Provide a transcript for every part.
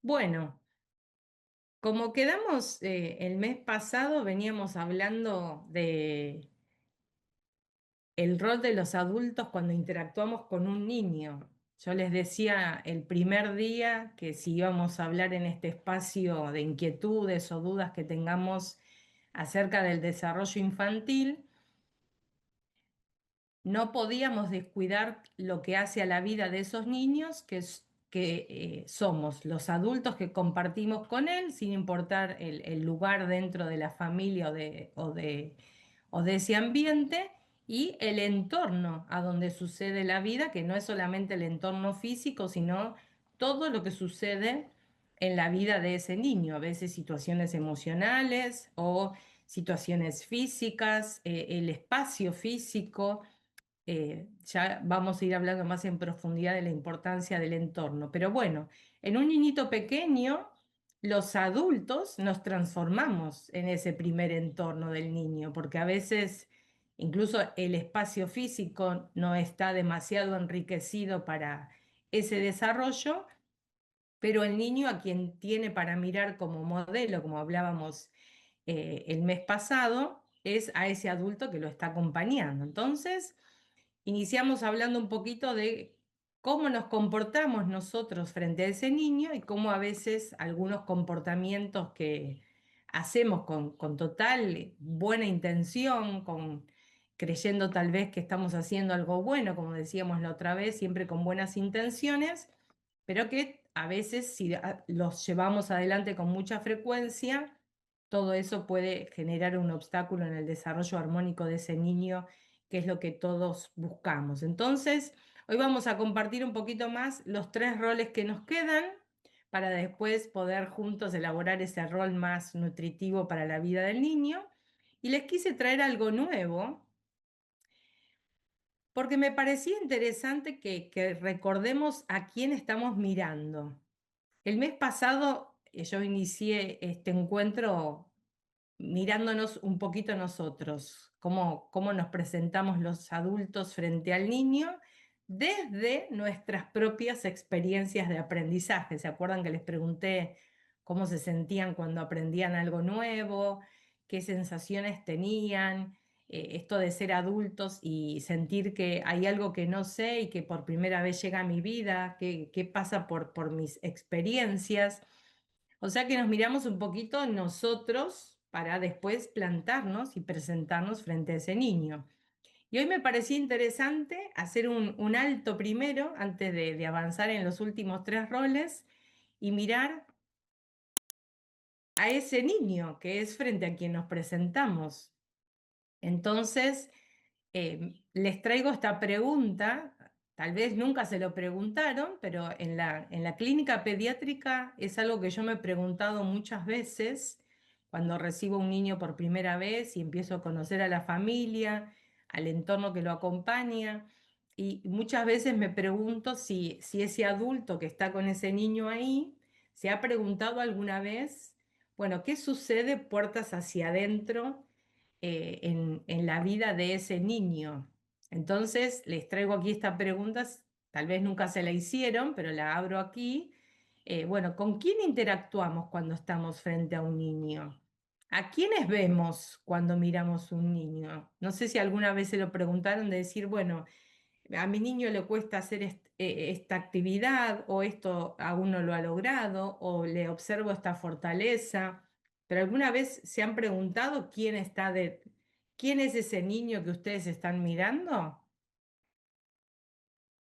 Bueno, como quedamos el mes pasado, veníamos hablando de el rol de los adultos cuando interactuamos con un niño. Yo les decía el primer día que si íbamos a hablar en este espacio de inquietudes o dudas que tengamos acerca del desarrollo infantil, no podíamos descuidar lo que hace a la vida de esos niños, que somos los adultos que compartimos con él, sin importar el lugar dentro de la familia o de ese ambiente, y el entorno a donde sucede la vida, que no es solamente el entorno físico, sino todo lo que sucede en la vida de ese niño, a veces situaciones emocionales o situaciones físicas, el espacio físico. Ya vamos a ir hablando más en profundidad de la importancia del entorno. Pero bueno, en un niñito pequeño, los adultos nos transformamos en ese primer entorno del niño, porque a veces incluso el espacio físico no está demasiado enriquecido para ese desarrollo, pero el niño a quien tiene para mirar como modelo, como hablábamos el mes pasado, es a ese adulto que lo está acompañando. Entonces, iniciamos hablando un poquito de cómo nos comportamos nosotros frente a ese niño y cómo a veces algunos comportamientos que hacemos con total buena intención, creyendo tal vez que estamos haciendo algo bueno, como decíamos la otra vez, siempre con buenas intenciones, pero que a veces si los llevamos adelante con mucha frecuencia, todo eso puede generar un obstáculo en el desarrollo armónico de ese niño, que es lo que todos buscamos. Entonces, hoy vamos a compartir un poquito más los tres roles que nos quedan para después poder juntos elaborar ese rol más nutritivo para la vida del niño. Y les quise traer algo nuevo porque me parecía interesante que recordemos a quién estamos mirando. El mes pasado yo inicié este encuentro mirándonos un poquito nosotros, cómo nos presentamos los adultos frente al niño desde nuestras propias experiencias de aprendizaje. ¿Se acuerdan que les pregunté cómo se sentían cuando aprendían algo nuevo, qué sensaciones tenían? Esto de ser adultos y sentir que hay algo que no sé y que por primera vez llega a mi vida, qué pasa por mis experiencias. O sea que nos miramos un poquito nosotros para después plantarnos y presentarnos frente a ese niño. Y hoy me parecía interesante hacer un alto primero, antes de avanzar en los últimos tres roles, y mirar a ese niño que es frente a quien nos presentamos. Entonces, les traigo esta pregunta, tal vez nunca se lo preguntaron, pero en la clínica pediátrica es algo que yo me he preguntado muchas veces cuando recibo un niño por primera vez y empiezo a conocer a la familia, al entorno que lo acompaña, y muchas veces me pregunto si ese adulto que está con ese niño ahí se ha preguntado alguna vez, bueno, ¿qué sucede puertas hacia adentro? En la vida de ese niño. Entonces, les traigo aquí estas preguntas, tal vez nunca se la hicieron, pero la abro aquí. Bueno, ¿con quién interactuamos cuando estamos frente a un niño? ¿A quiénes vemos cuando miramos un niño? No sé si alguna vez se lo preguntaron de decir, bueno, a mi niño le cuesta hacer esta actividad o esto aún no lo ha logrado o le observo esta fortaleza. Pero alguna vez se han preguntado quién es ese niño que ustedes están mirando.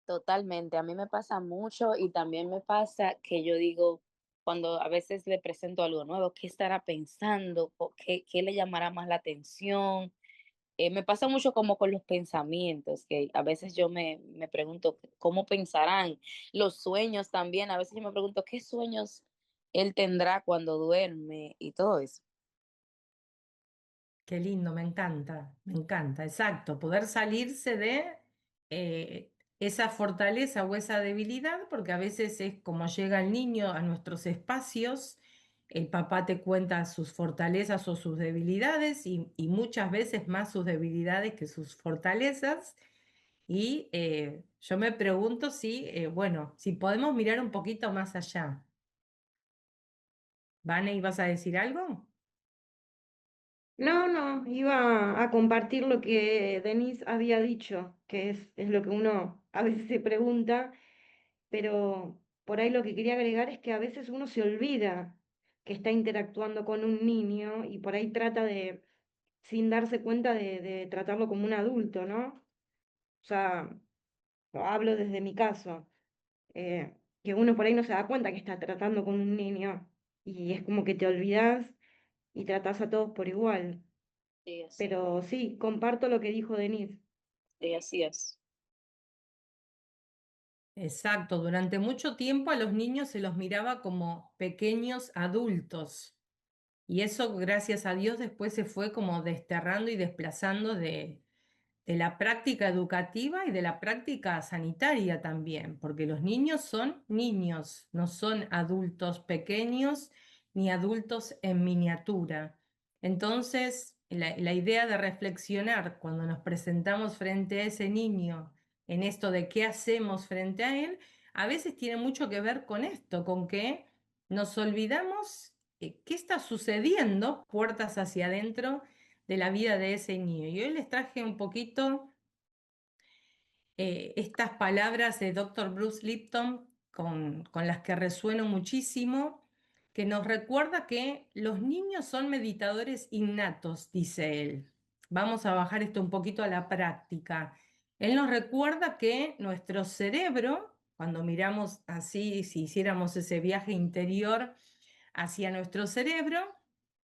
Totalmente, a mí me pasa mucho y también me pasa que yo digo, cuando a veces le presento algo nuevo, ¿qué estará pensando? ¿Qué le llamará más la atención? Me pasa mucho como con los pensamientos, que a veces me pregunto cómo pensarán, los sueños también, a veces yo me pregunto qué sueños él tendrá cuando duerme y todo eso. Qué lindo, me encanta, exacto, poder salirse de esa fortaleza o esa debilidad, porque a veces es como llega el niño a nuestros espacios, el papá te cuenta sus fortalezas o sus debilidades y muchas veces más sus debilidades que sus fortalezas. Y yo me pregunto si, bueno, si podemos mirar un poquito más allá. Vane, ¿ibas a decir algo? No, no, iba a compartir lo que Denise había dicho, que es lo que uno a veces se pregunta, pero por ahí lo que quería agregar es que a veces uno se olvida que está interactuando con un niño y por ahí trata de, sin darse cuenta de tratarlo como un adulto, ¿no? O sea, lo hablo desde mi caso, que uno por ahí no se da cuenta que está tratando con un niño y es como que te olvidas y tratás a todos por igual. Sí, así, Pero sí, comparto lo que dijo Denise. sí, así es. Exacto, durante mucho tiempo a los niños se los miraba como pequeños adultos y eso, gracias a Dios, después se fue como desterrando y desplazando de la práctica educativa y de la práctica sanitaria también, porque los niños son niños, no son adultos pequeños ni adultos en miniatura. Entonces, la idea de reflexionar cuando nos presentamos frente a ese niño en esto de qué hacemos frente a él, a veces tiene mucho que ver con esto, con que nos olvidamos qué está sucediendo puertas hacia adentro de la vida de ese niño. Y hoy les traje un poquito estas palabras de Dr. Bruce Lipton con las que resueno muchísimo, que nos recuerda que los niños son meditadores innatos, dice él. Vamos a bajar esto un poquito a la práctica. Él nos recuerda que nuestro cerebro, cuando miramos así, si hiciéramos ese viaje interior hacia nuestro cerebro,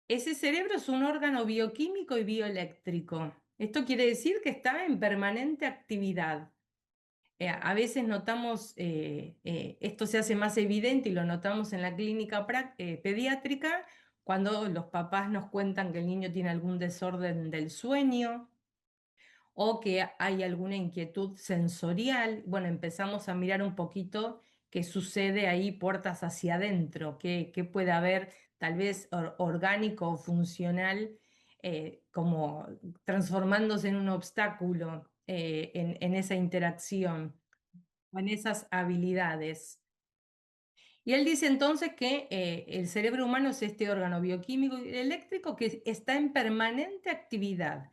ese cerebro es un órgano bioquímico y bioeléctrico. Esto quiere decir que está en permanente actividad. A veces notamos, esto se hace más evidente y lo notamos en la clínica pediátrica, cuando los papás nos cuentan que el niño tiene algún desorden del sueño o que hay alguna inquietud sensorial. Bueno, empezamos a mirar un poquito qué sucede ahí, puertas hacia adentro, qué puede haber tal vez orgánico o funcional, como transformándose en un obstáculo en esa interacción o en esas habilidades. Y él dice entonces que el cerebro humano es este órgano bioquímico y eléctrico que está en permanente actividad.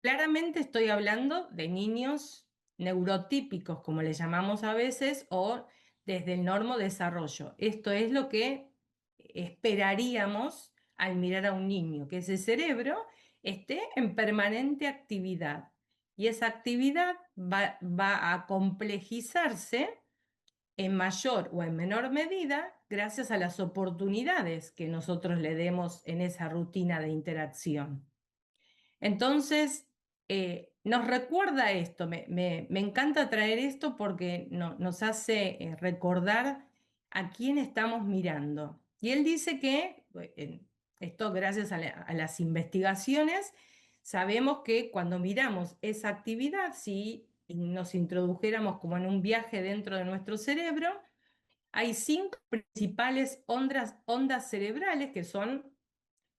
Claramente estoy hablando de niños neurotípicos, como le llamamos a veces, o desde el normo desarrollo. Esto es lo que esperaríamos al mirar a un niño, que ese cerebro esté en permanente actividad. Y esa actividad va a complejizarse en mayor o en menor medida gracias a las oportunidades que nosotros le demos en esa rutina de interacción. Entonces, nos recuerda esto, me encanta traer esto porque nos hace recordar a quién estamos mirando. Y él dice que, esto gracias a las investigaciones, sabemos que cuando miramos esa actividad, si nos introdujéramos como en un viaje dentro de nuestro cerebro, hay 5 principales ondas cerebrales que son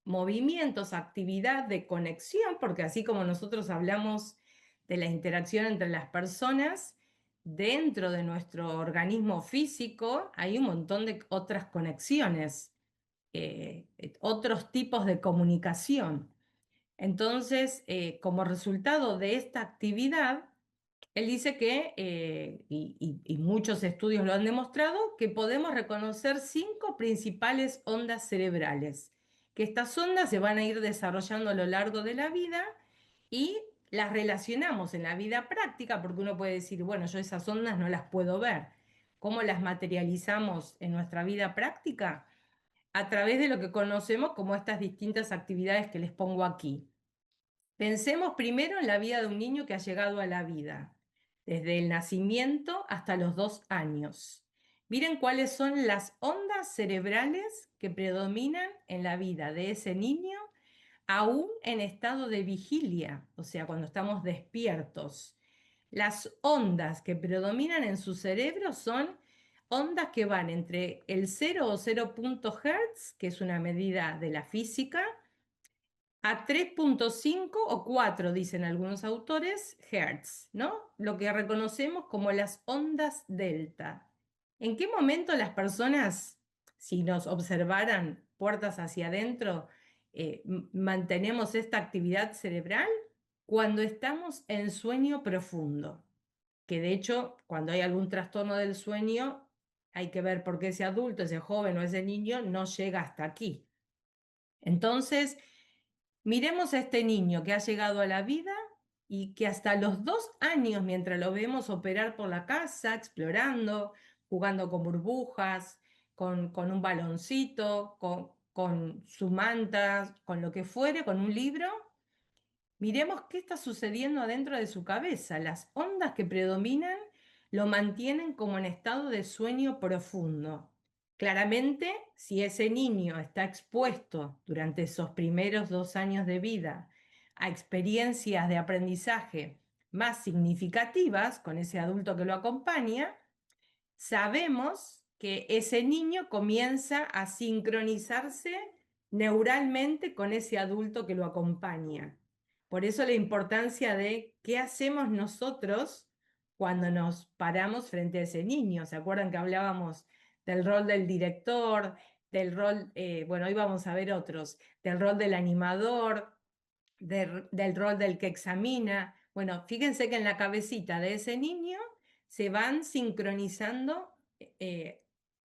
movimientos, actividad de conexión, porque así como nosotros hablamos de la interacción entre las personas, dentro de nuestro organismo físico hay un montón de otras conexiones, otros tipos de comunicación. Entonces, como resultado de esta actividad, él dice que, y muchos estudios lo han demostrado, que podemos reconocer 5 principales ondas cerebrales, que estas ondas se van a ir desarrollando a lo largo de la vida y las relacionamos en la vida práctica, porque uno puede decir, bueno, yo esas ondas no las puedo ver. ¿Cómo las materializamos en nuestra vida práctica? A través de lo que conocemos como estas distintas actividades que les pongo aquí. Pensemos primero en la vida de un niño que ha llegado a la vida, desde el nacimiento hasta los 2 años. Miren cuáles son las ondas cerebrales que predominan en la vida de ese niño, aún en estado de vigilia, o sea, cuando estamos despiertos. Las ondas que predominan en su cerebro son ondas que van entre el 0 o 0.Hz, que es una medida de la física, a 3.5 o 4, dicen algunos autores, Hertz, ¿no? Lo que reconocemos como las ondas delta. ¿En qué momento las personas, si nos observaran puertas hacia adentro, mantenemos esta actividad cerebral cuando estamos en sueño profundo, que de hecho cuando hay algún trastorno del sueño hay que ver por qué ese adulto, ese joven o ese niño no llega hasta aquí. Entonces, miremos a este niño que ha llegado a la vida y que hasta los 2 años, mientras lo vemos operar por la casa, explorando, jugando con burbujas, con un baloncito, con su manta, con lo que fuere, con un libro, miremos qué está sucediendo adentro de su cabeza. Las ondas que predominan lo mantienen como en estado de sueño profundo. Claramente, si ese niño está expuesto durante esos primeros 2 años de vida a experiencias de aprendizaje más significativas con ese adulto que lo acompaña, sabemos que ese niño comienza a sincronizarse neuralmente con ese adulto que lo acompaña. Por eso la importancia de qué hacemos nosotros cuando nos paramos frente a ese niño. ¿Se acuerdan que hablábamos del rol del director, del rol, bueno, hoy vamos a ver otros, del rol del animador, del rol del que examina? Bueno, fíjense que en la cabecita de ese niño se van sincronizando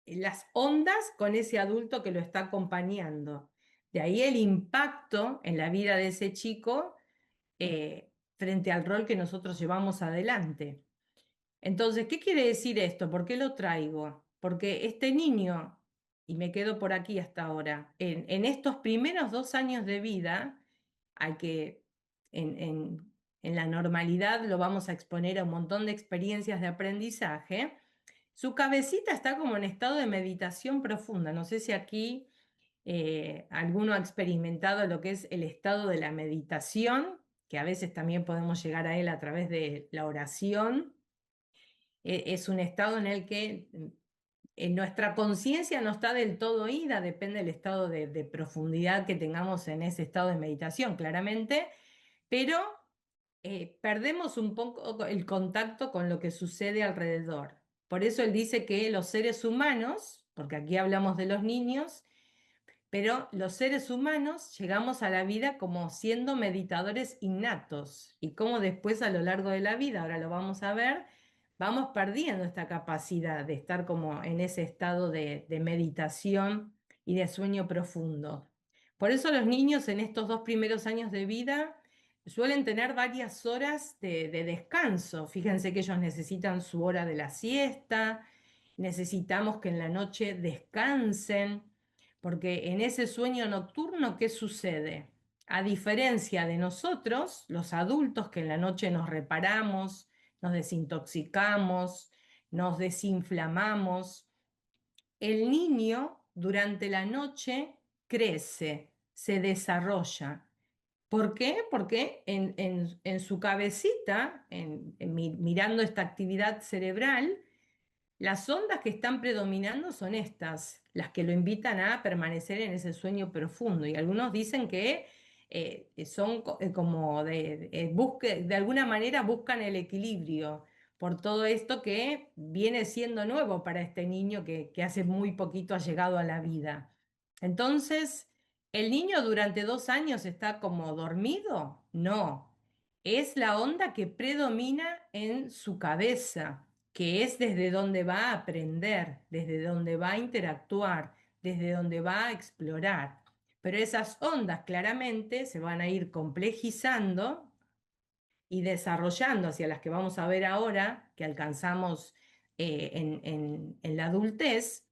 las ondas con ese adulto que lo está acompañando. De ahí el impacto en la vida de ese chico frente al rol que nosotros llevamos adelante. Entonces, ¿qué quiere decir esto? ¿Por qué lo traigo? Porque este niño, y me quedo por aquí hasta ahora, en estos primeros 2 años de vida, hay que, en la normalidad lo vamos a exponer a un montón de experiencias de aprendizaje, su cabecita está como en estado de meditación profunda. No sé si aquí alguno ha experimentado lo que es el estado de la meditación, que a veces también podemos llegar a él a través de la oración. Es un estado en el que nuestra conciencia no está del todo ida, depende del estado de profundidad que tengamos en ese estado de meditación, claramente, pero perdemos un poco el contacto con lo que sucede alrededor. Por eso él dice que los seres humanos, porque aquí hablamos de los niños, pero los seres humanos llegamos a la vida como siendo meditadores innatos y como después a lo largo de la vida, ahora lo vamos a ver, vamos perdiendo esta capacidad de estar como en ese estado de meditación y de sueño profundo. Por eso los niños en estos 2 primeros años de vida suelen tener varias horas de descanso. Fíjense que ellos necesitan su hora de la siesta, necesitamos que en la noche descansen, porque en ese sueño nocturno, ¿qué sucede? A diferencia de nosotros, los adultos que en la noche nos reparamos, nos desintoxicamos, nos desinflamamos, el niño durante la noche crece, se desarrolla. ¿Por qué? Porque en su cabecita, mirando esta actividad cerebral, las ondas que están predominando son estas, las que lo invitan a permanecer en ese sueño profundo. Y algunos dicen que son como de alguna manera buscan el equilibrio por todo esto que viene siendo nuevo para este niño que hace muy poquito ha llegado a la vida. Entonces, ¿el niño durante 2 años está como dormido? No, es la onda que predomina en su cabeza, que es desde donde va a aprender, desde donde va a interactuar, desde donde va a explorar. Pero esas ondas claramente se van a ir complejizando y desarrollando hacia las que vamos a ver ahora, que alcanzamos en la adultez,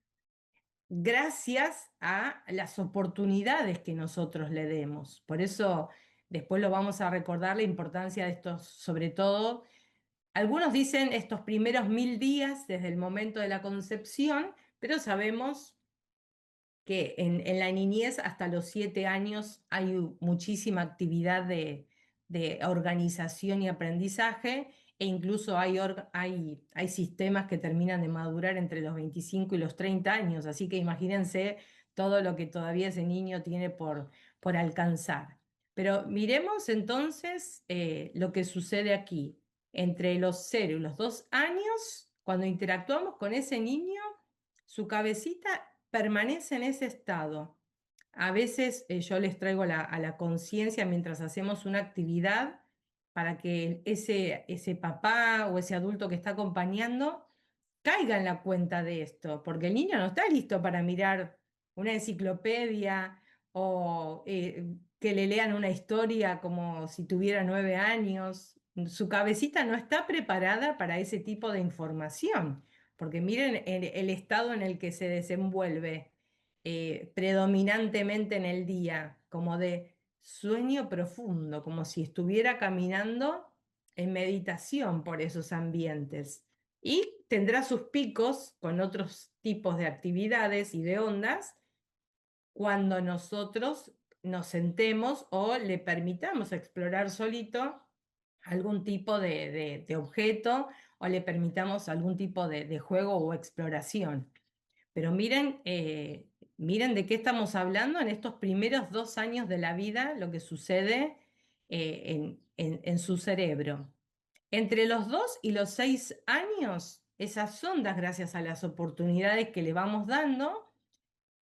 gracias a las oportunidades que nosotros le demos. Por eso después lo vamos a recordar la importancia de estos, sobre todo, algunos dicen estos primeros 1000 días desde el momento de la concepción, pero sabemos que en la niñez hasta los 7 años hay muchísima actividad de organización y aprendizaje, e incluso hay sistemas que terminan de madurar entre los 25 y los 30 años, así que imagínense todo lo que todavía ese niño tiene por alcanzar. Pero miremos entonces lo que sucede aquí. Entre los 0 y los 2 años, cuando interactuamos con ese niño, su cabecita permanece en ese estado. A veces yo les traigo a la conciencia mientras hacemos una actividad para que ese papá o ese adulto que está acompañando caiga en la cuenta de esto, porque el niño no está listo para mirar una enciclopedia o que le lean una historia como si tuviera 9 años. Su cabecita no está preparada para ese tipo de información, porque miren el estado en el que se desenvuelve predominantemente en el día, como de sueño profundo, como si estuviera caminando en meditación por esos ambientes. Y tendrá sus picos con otros tipos de actividades y de ondas cuando nosotros nos sentemos o le permitamos explorar solito algún tipo de objeto o le permitamos algún tipo de juego o exploración. Pero miren de qué estamos hablando en estos primeros 2 años de la vida, lo que sucede en su cerebro. Entre los 2 y los 6 años, esas ondas, gracias a las oportunidades que le vamos dando,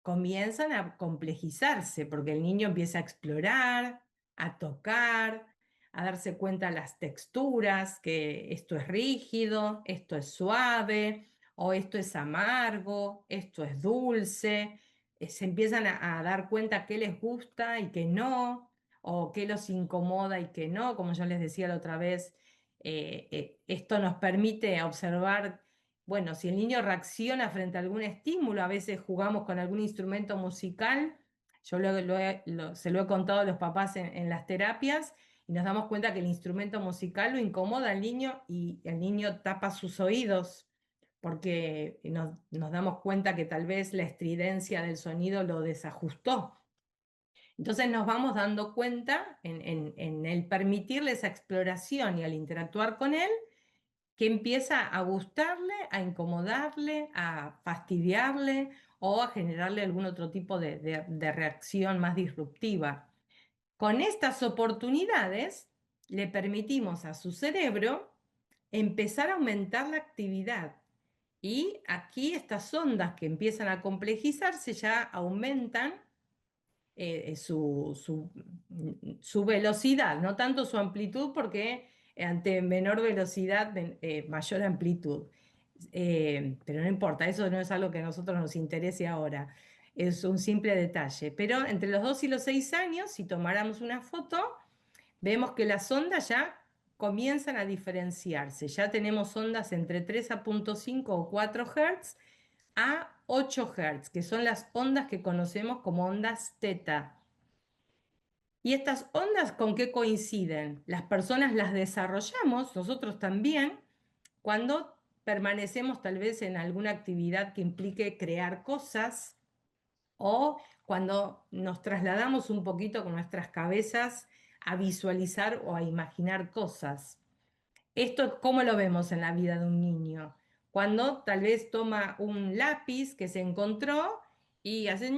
comienzan a complejizarse, porque el niño empieza a explorar, a tocar, a darse cuenta de las texturas, que esto es rígido, esto es suave, o esto es amargo, esto es dulce. Se empiezan a dar cuenta qué les gusta y qué no, o qué los incomoda y qué no, como yo les decía la otra vez. Esto nos permite observar, bueno, si el niño reacciona frente a algún estímulo, a veces jugamos con algún instrumento musical, yo se lo he contado a los papás en las terapias, y nos damos cuenta que el instrumento musical lo incomoda al niño y el niño tapa sus oídos porque nos damos cuenta que tal vez la estridencia del sonido lo desajustó. Entonces nos vamos dando cuenta en el permitirle esa exploración y al interactuar con él, que empieza a gustarle, a incomodarle, a fastidiarle o a generarle algún otro tipo de reacción más disruptiva. Con estas oportunidades le permitimos a su cerebro empezar a aumentar la actividad. Y aquí estas ondas que empiezan a complejizarse ya aumentan su velocidad, no tanto su amplitud, porque ante menor velocidad, mayor amplitud. Pero no importa, eso no es algo que a nosotros nos interese ahora, es un simple detalle. Pero entre los 2 y los 6 años, si tomáramos una foto, vemos que las ondas ya comienzan a diferenciarse. Ya tenemos ondas entre 3,5 o 4 Hz a 8 Hz, que son las ondas que conocemos como ondas teta. ¿Y estas ondas con qué coinciden? Las personas las desarrollamos, nosotros también, cuando permanecemos tal vez en alguna actividad que implique crear cosas o cuando nos trasladamos un poquito con nuestras cabezas a visualizar o a imaginar cosas. Esto, ¿cómo lo vemos en la vida de un niño? Cuando tal vez toma un lápiz que se encontró y hace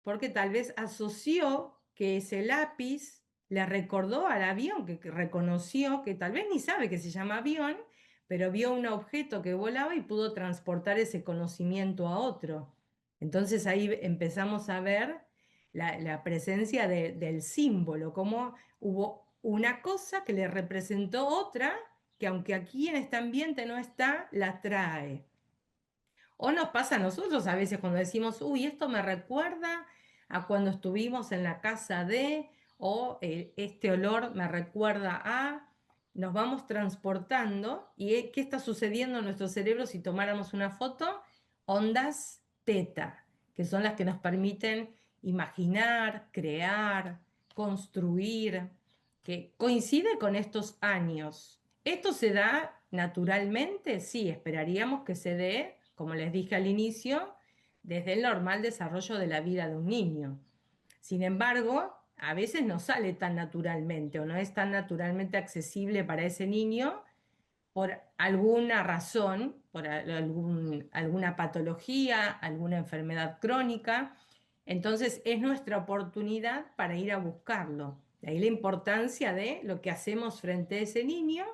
porque tal vez asoció que ese lápiz le recordó al avión, que reconoció que tal vez ni sabe que se llama avión, pero vio un objeto que volaba y pudo transportar ese conocimiento a otro. Entonces ahí empezamos a ver la presencia del símbolo, cómo hubo una cosa que le representó otra, que aunque aquí en este ambiente no está, la trae. O nos pasa a nosotros a veces cuando decimos, uy, esto me recuerda a cuando estuvimos en la casa de, o este olor me recuerda a, nos vamos transportando. ¿Y qué está sucediendo en nuestro cerebro si tomáramos una foto? Ondas teta, que son las que nos permiten imaginar, crear, construir, que coincide con estos años. ¿Esto se da naturalmente? Sí, esperaríamos que se dé, como les dije al inicio, desde el normal desarrollo de la vida de un niño. Sin embargo, a veces no sale tan naturalmente o no es tan naturalmente accesible para ese niño por alguna razón, por alguna patología, alguna enfermedad crónica. Entonces es nuestra oportunidad para ir a buscarlo. De ahí la importancia de lo que hacemos frente a ese niño,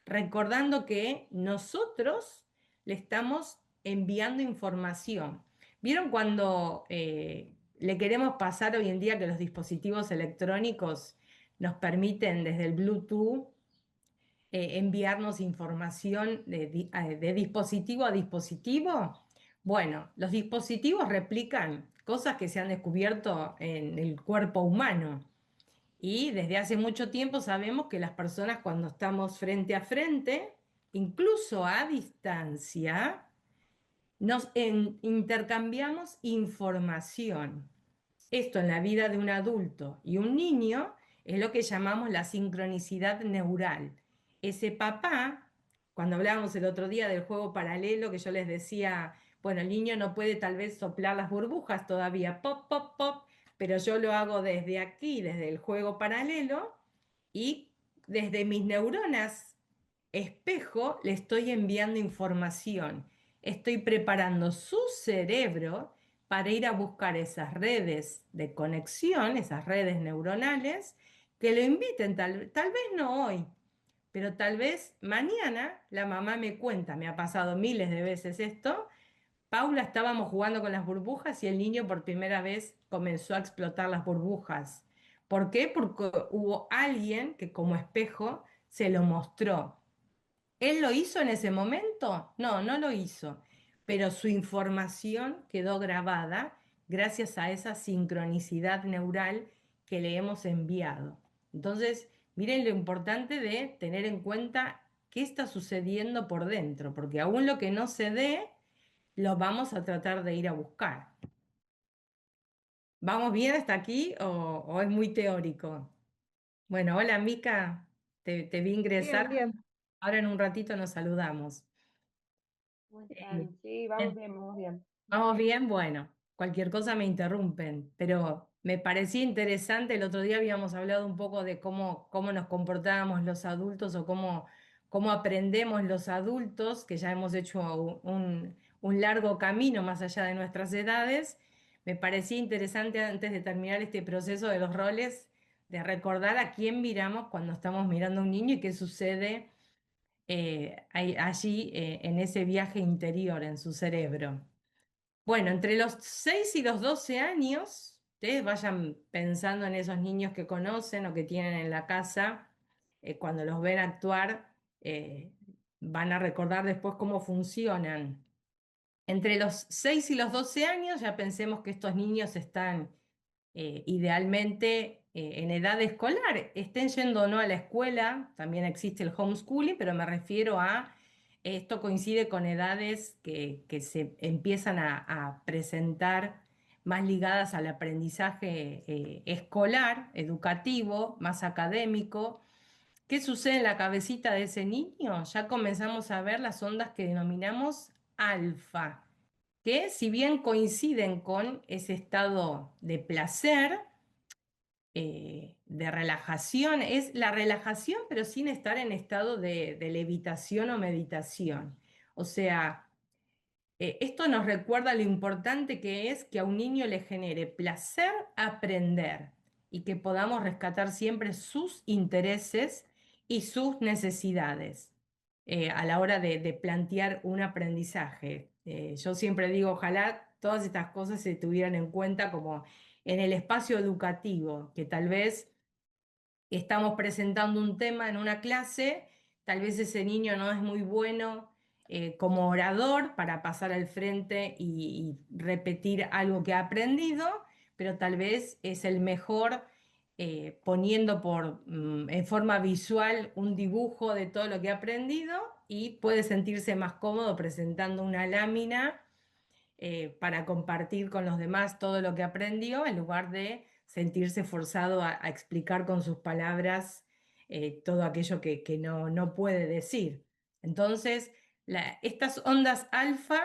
recordando que nosotros le estamos enviando información. ¿Vieron cuando le queremos pasar hoy en día que los dispositivos electrónicos nos permiten desde el Bluetooth enviarnos información de dispositivo a dispositivo? Bueno, los dispositivos replican cosas que se han descubierto en el cuerpo humano. Y desde hace mucho tiempo sabemos que las personas cuando estamos frente a frente, incluso a distancia, intercambiamos información. Esto en la vida de un adulto y un niño es lo que llamamos la sincronicidad neural. Ese papá, cuando hablábamos el otro día del juego paralelo, que yo les decía, bueno, el niño no puede tal vez soplar las burbujas todavía, pop, pop, pop, pero yo lo hago desde aquí, desde el juego paralelo, y desde mis neuronas espejo le estoy enviando información. Estoy preparando su cerebro para ir a buscar esas redes de conexión, esas redes neuronales, que lo inviten, tal vez no hoy, pero tal vez mañana la mamá me cuenta, me ha pasado miles de veces esto, Paula, estábamos jugando con las burbujas y el niño por primera vez comenzó a explotar las burbujas. ¿Por qué? Porque hubo alguien que como espejo se lo mostró. ¿Él lo hizo en ese momento? No, no lo hizo, pero su información quedó grabada gracias a esa sincronicidad neural que le hemos enviado. Entonces, miren lo importante de tener en cuenta qué está sucediendo por dentro, porque aún lo que no se dé, lo vamos a tratar de ir a buscar. ¿Vamos bien hasta aquí o es muy teórico? Bueno, hola Mica, te vi ingresar. Bien, bien. Ahora en un ratito nos saludamos. ¿Cómo Eh, están? Sí, vamos eh, bien, vamos bien. ¿Vamos bien? Bueno, cualquier cosa me interrumpen, pero me parecía interesante, el otro día habíamos hablado un poco de cómo nos comportábamos los adultos o cómo aprendemos los adultos, que ya hemos hecho un largo camino más allá de nuestras edades. Me parecía interesante antes de terminar este proceso de los roles, de recordar a quién miramos cuando estamos mirando a un niño y qué sucede allí en ese viaje interior en su cerebro. Bueno, entre los 6 y los 12 años, ustedes vayan pensando en esos niños que conocen o que tienen en la casa, cuando los ven actuar, eh, van a recordar después cómo funcionan. Entre los 6 y los 12 años, ya pensemos que estos niños están idealmente en edad escolar, estén yendo o no a la escuela, también existe el homeschooling, pero me refiero a, esto coincide con edades que se empiezan a presentar más ligadas al aprendizaje escolar, educativo, más académico. ¿Qué sucede en la cabecita de ese niño? Ya comenzamos a ver las ondas que denominamos alfa, que si bien coinciden con ese estado de placer, de relajación, es la relajación pero sin estar en estado de levitación o meditación. O sea, esto nos recuerda lo importante que es que a un niño le genere placer aprender y que podamos rescatar siempre sus intereses y sus necesidades a la hora de plantear un aprendizaje. Yo siempre digo, ojalá todas estas cosas se tuvieran en cuenta como en el espacio educativo, que tal vez estamos presentando un tema en una clase, tal vez ese niño no es muy bueno como orador para pasar al frente y repetir algo que ha aprendido, pero tal vez es el mejor poniendo en forma visual un dibujo de todo lo que ha aprendido y puede sentirse más cómodo presentando una lámina para compartir con los demás todo lo que aprendió, en lugar de sentirse forzado a explicar con sus palabras todo aquello que no puede decir. Entonces, estas ondas alfa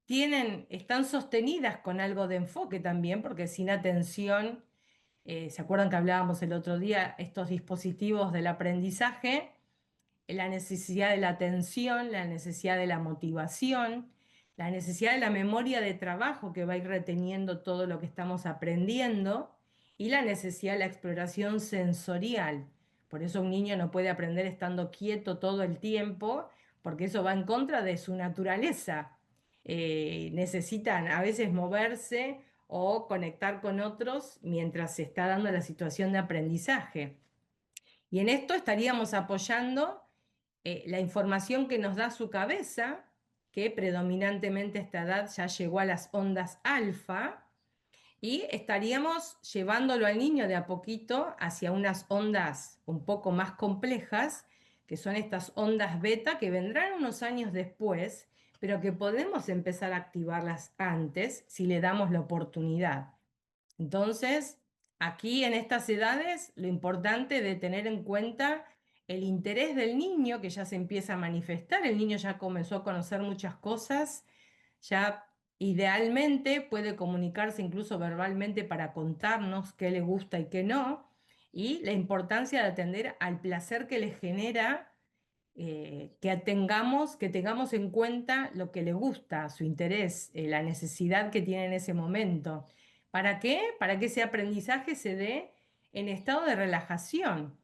están sostenidas con algo de enfoque también, porque sin atención, ¿se acuerdan que hablábamos el otro día, estos dispositivos del aprendizaje? La necesidad de la atención, la necesidad de la motivación, la necesidad de la memoria de trabajo que va a ir reteniendo todo lo que estamos aprendiendo y la necesidad de la exploración sensorial. Por eso un niño no puede aprender estando quieto todo el tiempo, porque eso va en contra de su naturaleza. necesitan a veces moverse o conectar con otros mientras se está dando la situación de aprendizaje. Y en esto estaríamos apoyando la información que nos da su cabeza, que predominantemente a esta edad ya llegó a las ondas alfa, y estaríamos llevándolo al niño de a poquito hacia unas ondas un poco más complejas, que son estas ondas beta que vendrán unos años después, pero que podemos empezar a activarlas antes si le damos la oportunidad. Entonces, aquí en estas edades, lo importante de tener en cuenta el interés del niño que ya se empieza a manifestar, el niño ya comenzó a conocer muchas cosas, ya idealmente puede comunicarse incluso verbalmente para contarnos qué le gusta y qué no, y la importancia de atender al placer que le genera que tengamos en cuenta lo que le gusta, su interés, la necesidad que tiene en ese momento. ¿Para qué? Para que ese aprendizaje se dé en estado de relajación,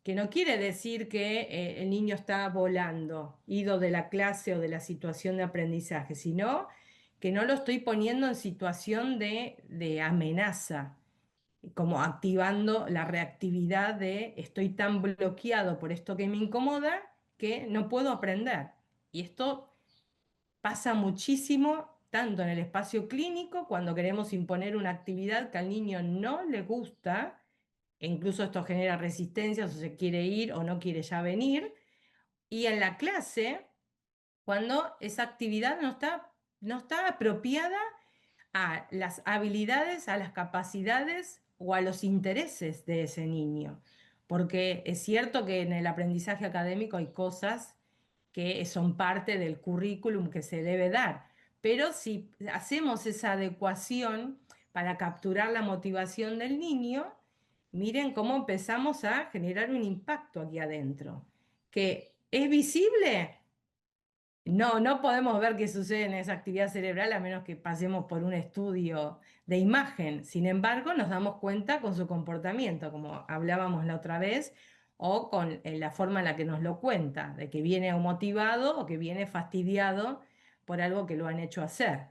que no quiere decir que el niño está volando, ido de la clase o de la situación de aprendizaje, sino que no lo estoy poniendo en situación de amenaza, como activando la reactividad de estoy tan bloqueado por esto que me incomoda que no puedo aprender. Y esto pasa muchísimo tanto en el espacio clínico, cuando queremos imponer una actividad que al niño no le gusta, e incluso esto genera resistencias o se quiere ir o no quiere ya venir, y en la clase, cuando esa actividad no está apropiada a las habilidades, a las capacidades o a los intereses de ese niño. Porque es cierto que en el aprendizaje académico hay cosas que son parte del currículum que se debe dar, pero si hacemos esa adecuación para capturar la motivación del niño, miren cómo empezamos a generar un impacto aquí adentro, que es visible. No, no podemos ver qué sucede en esa actividad cerebral a menos que pasemos por un estudio de imagen. Sin embargo, nos damos cuenta con su comportamiento, como hablábamos la otra vez, o con la forma en la que nos lo cuenta, de que viene motivado o que viene fastidiado por algo que lo han hecho hacer,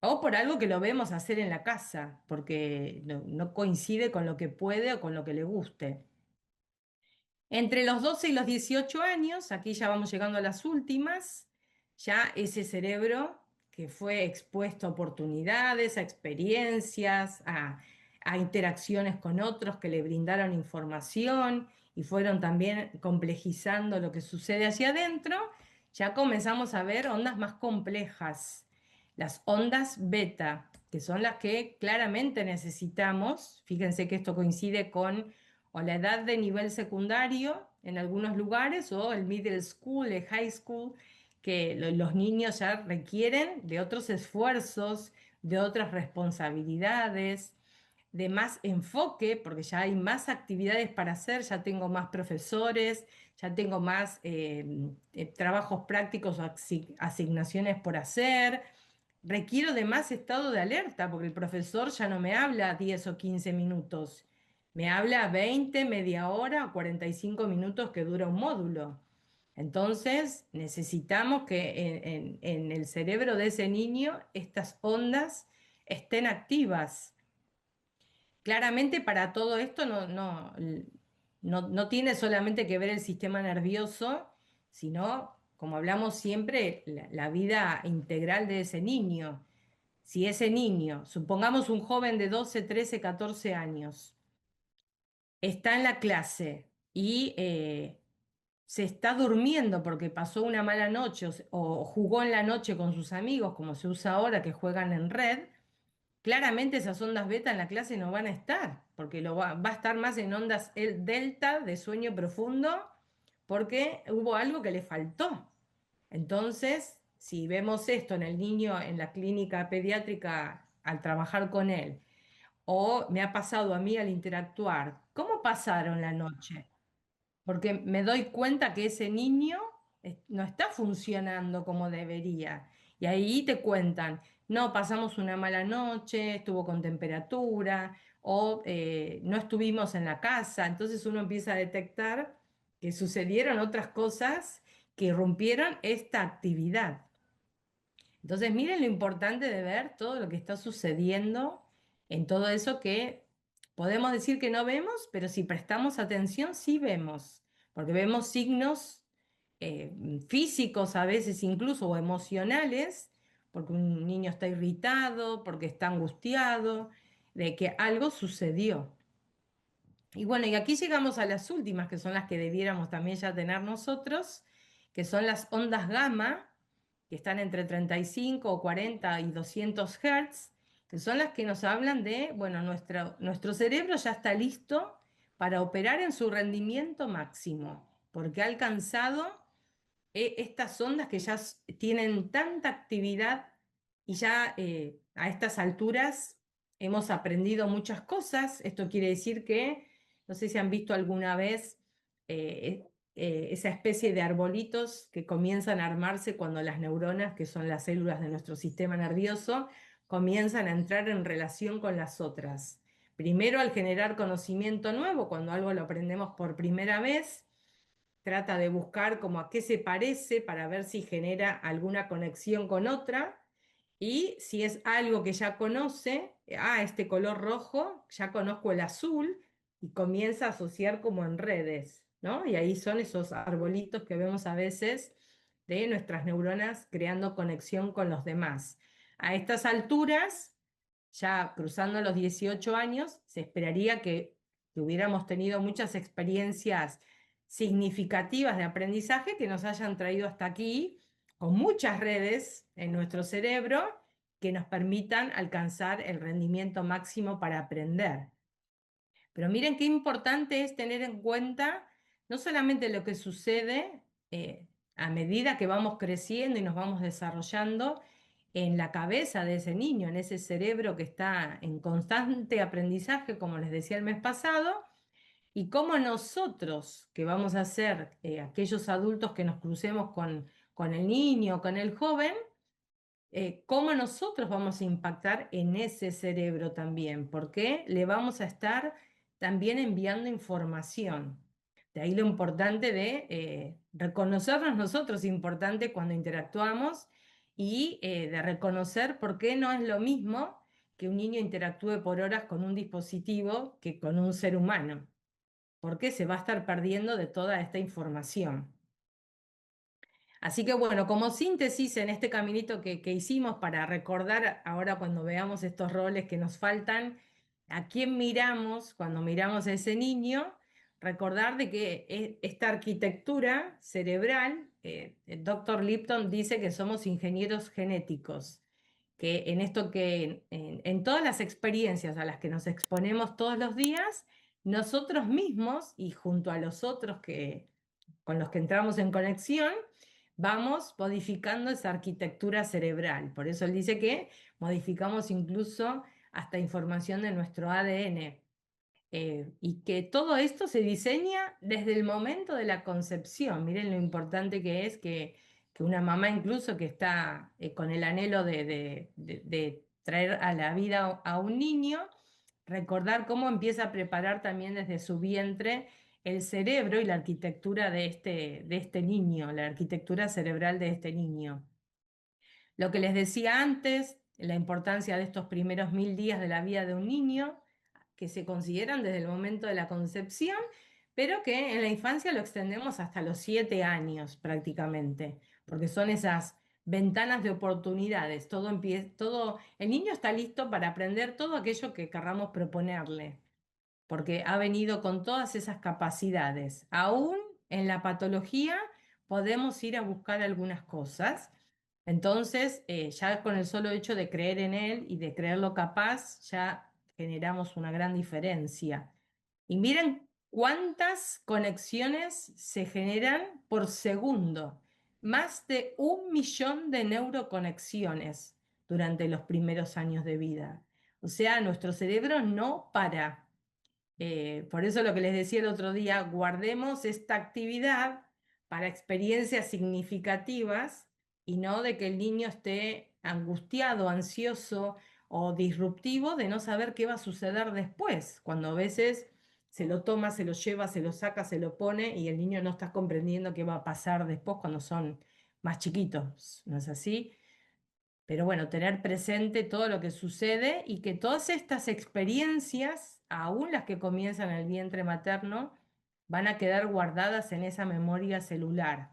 o por algo que lo vemos hacer en la casa, porque no coincide con lo que puede o con lo que le guste. Entre los 12 y los 18 años, aquí ya vamos llegando a las últimas, ya ese cerebro que fue expuesto a oportunidades, a experiencias, a interacciones con otros que le brindaron información y fueron también complejizando lo que sucede hacia adentro, ya comenzamos a ver ondas más complejas, las ondas beta, que son las que claramente necesitamos. Fíjense que esto coincide con o la edad de nivel secundario en algunos lugares, o el middle school, el high school, que los niños ya requieren de otros esfuerzos, de otras responsabilidades, de más enfoque, porque ya hay más actividades para hacer, ya tengo más profesores, ya tengo más trabajos prácticos o asignaciones por hacer. Requiero de más estado de alerta, porque el profesor ya no me habla 10 o 15 minutos, me habla 20, media hora o 45 minutos que dura un módulo. Entonces, necesitamos que en el cerebro de ese niño estas ondas estén activas. Claramente para todo esto no tiene solamente que ver el sistema nervioso, sino, como hablamos siempre, la vida integral de ese niño. Si ese niño, supongamos un joven de 12, 13, 14 años, está en la clase y se está durmiendo porque pasó una mala noche o jugó en la noche con sus amigos, como se usa ahora, que juegan en red, claramente esas ondas beta en la clase no van a estar, porque va a estar más en ondas delta de sueño profundo, porque hubo algo que le faltó. Entonces, si vemos esto en el niño en la clínica pediátrica al trabajar con él, o me ha pasado a mí al interactuar, ¿cómo pasaron la noche? Porque me doy cuenta que ese niño no está funcionando como debería. Y ahí te cuentan, no, pasamos una mala noche, estuvo con temperatura, o no estuvimos en la casa. Entonces uno empieza a detectar que sucedieron otras cosas que rompieron esta actividad. Entonces, miren lo importante de ver todo lo que está sucediendo en todo eso que podemos decir que no vemos, pero si prestamos atención, sí vemos, porque vemos signos físicos a veces incluso o emocionales, porque un niño está irritado, porque está angustiado, de que algo sucedió. Y bueno, y aquí llegamos a las últimas, que son las que debiéramos también ya tener nosotros, que son las ondas gamma, que están entre 35 o 40 y 200 Hz, que son las que nos hablan de, bueno, nuestro cerebro ya está listo para operar en su rendimiento máximo, porque ha alcanzado estas ondas que ya tienen tanta actividad y ya a estas alturas hemos aprendido muchas cosas. Esto quiere decir que, no sé si han visto alguna vez eh, esa especie de arbolitos que comienzan a armarse cuando las neuronas, que son las células de nuestro sistema nervioso, comienzan a entrar en relación con las otras. Primero al generar conocimiento nuevo, cuando algo lo aprendemos por primera vez, trata de buscar como a qué se parece para ver si genera alguna conexión con otra, y si es algo que ya conoce, este color rojo, ya conozco el azul, y comienza a asociar como en redes, ¿no? Y ahí son esos arbolitos que vemos a veces de nuestras neuronas creando conexión con los demás. A estas alturas, ya cruzando los 18 años, se esperaría que hubiéramos tenido muchas experiencias significativas de aprendizaje que nos hayan traído hasta aquí, con muchas redes en nuestro cerebro que nos permitan alcanzar el rendimiento máximo para aprender. Pero miren qué importante es tener en cuenta no solamente lo que sucede a medida que vamos creciendo y nos vamos desarrollando en la cabeza de ese niño, en ese cerebro que está en constante aprendizaje, como les decía el mes pasado, y cómo nosotros, que vamos a ser aquellos adultos que nos crucemos con el niño, con el joven, cómo nosotros vamos a impactar en ese cerebro también, porque le vamos a estar también enviando información. De ahí lo importante de reconocernos nosotros, importante cuando interactuamos, y de reconocer por qué no es lo mismo que un niño interactúe por horas con un dispositivo que con un ser humano, porque se va a estar perdiendo de toda esta información. Así que bueno, como síntesis en este caminito que hicimos para recordar ahora cuando veamos estos roles que nos faltan, a quién miramos cuando miramos a ese niño, recordar de que esta arquitectura cerebral, el doctor Lipton dice que somos ingenieros genéticos, que en esto que en todas las experiencias a las que nos exponemos todos los días, nosotros mismos y junto a los otros con los que entramos en conexión, vamos modificando esa arquitectura cerebral. Por eso él dice que modificamos incluso hasta información de nuestro ADN. Y que todo esto se diseña desde el momento de la concepción. Miren lo importante que es que una mamá incluso que está con el anhelo de traer a la vida a un niño, recordar cómo empieza a preparar también desde su vientre el cerebro y la arquitectura de este niño, la arquitectura cerebral de este niño. Lo que les decía antes, la importancia de estos primeros 1000 días de la vida de un niño, que se consideran desde el momento de la concepción, pero que en la infancia lo extendemos hasta los 7 años prácticamente, porque son esas ventanas de oportunidades. El niño está listo para aprender todo aquello que querramos proponerle, porque ha venido con todas esas capacidades. Aún en la patología podemos ir a buscar algunas cosas. Entonces, ya con el solo hecho de creer en él y de creerlo capaz, ya generamos una gran diferencia. Y miren cuántas conexiones se generan por segundo. Más de 1 millón de neuroconexiones durante los primeros años de vida. O sea, nuestro cerebro no para. Por eso lo que les decía el otro día, guardemos esta actividad para experiencias significativas y no de que el niño esté angustiado, ansioso o disruptivo de no saber qué va a suceder después, cuando a veces se lo toma, se lo lleva, se lo saca, se lo pone y el niño no está comprendiendo qué va a pasar después cuando son más chiquitos, ¿no es así? Pero bueno, tener presente todo lo que sucede y que todas estas experiencias, aún las que comienzan en el vientre materno, van a quedar guardadas en esa memoria celular.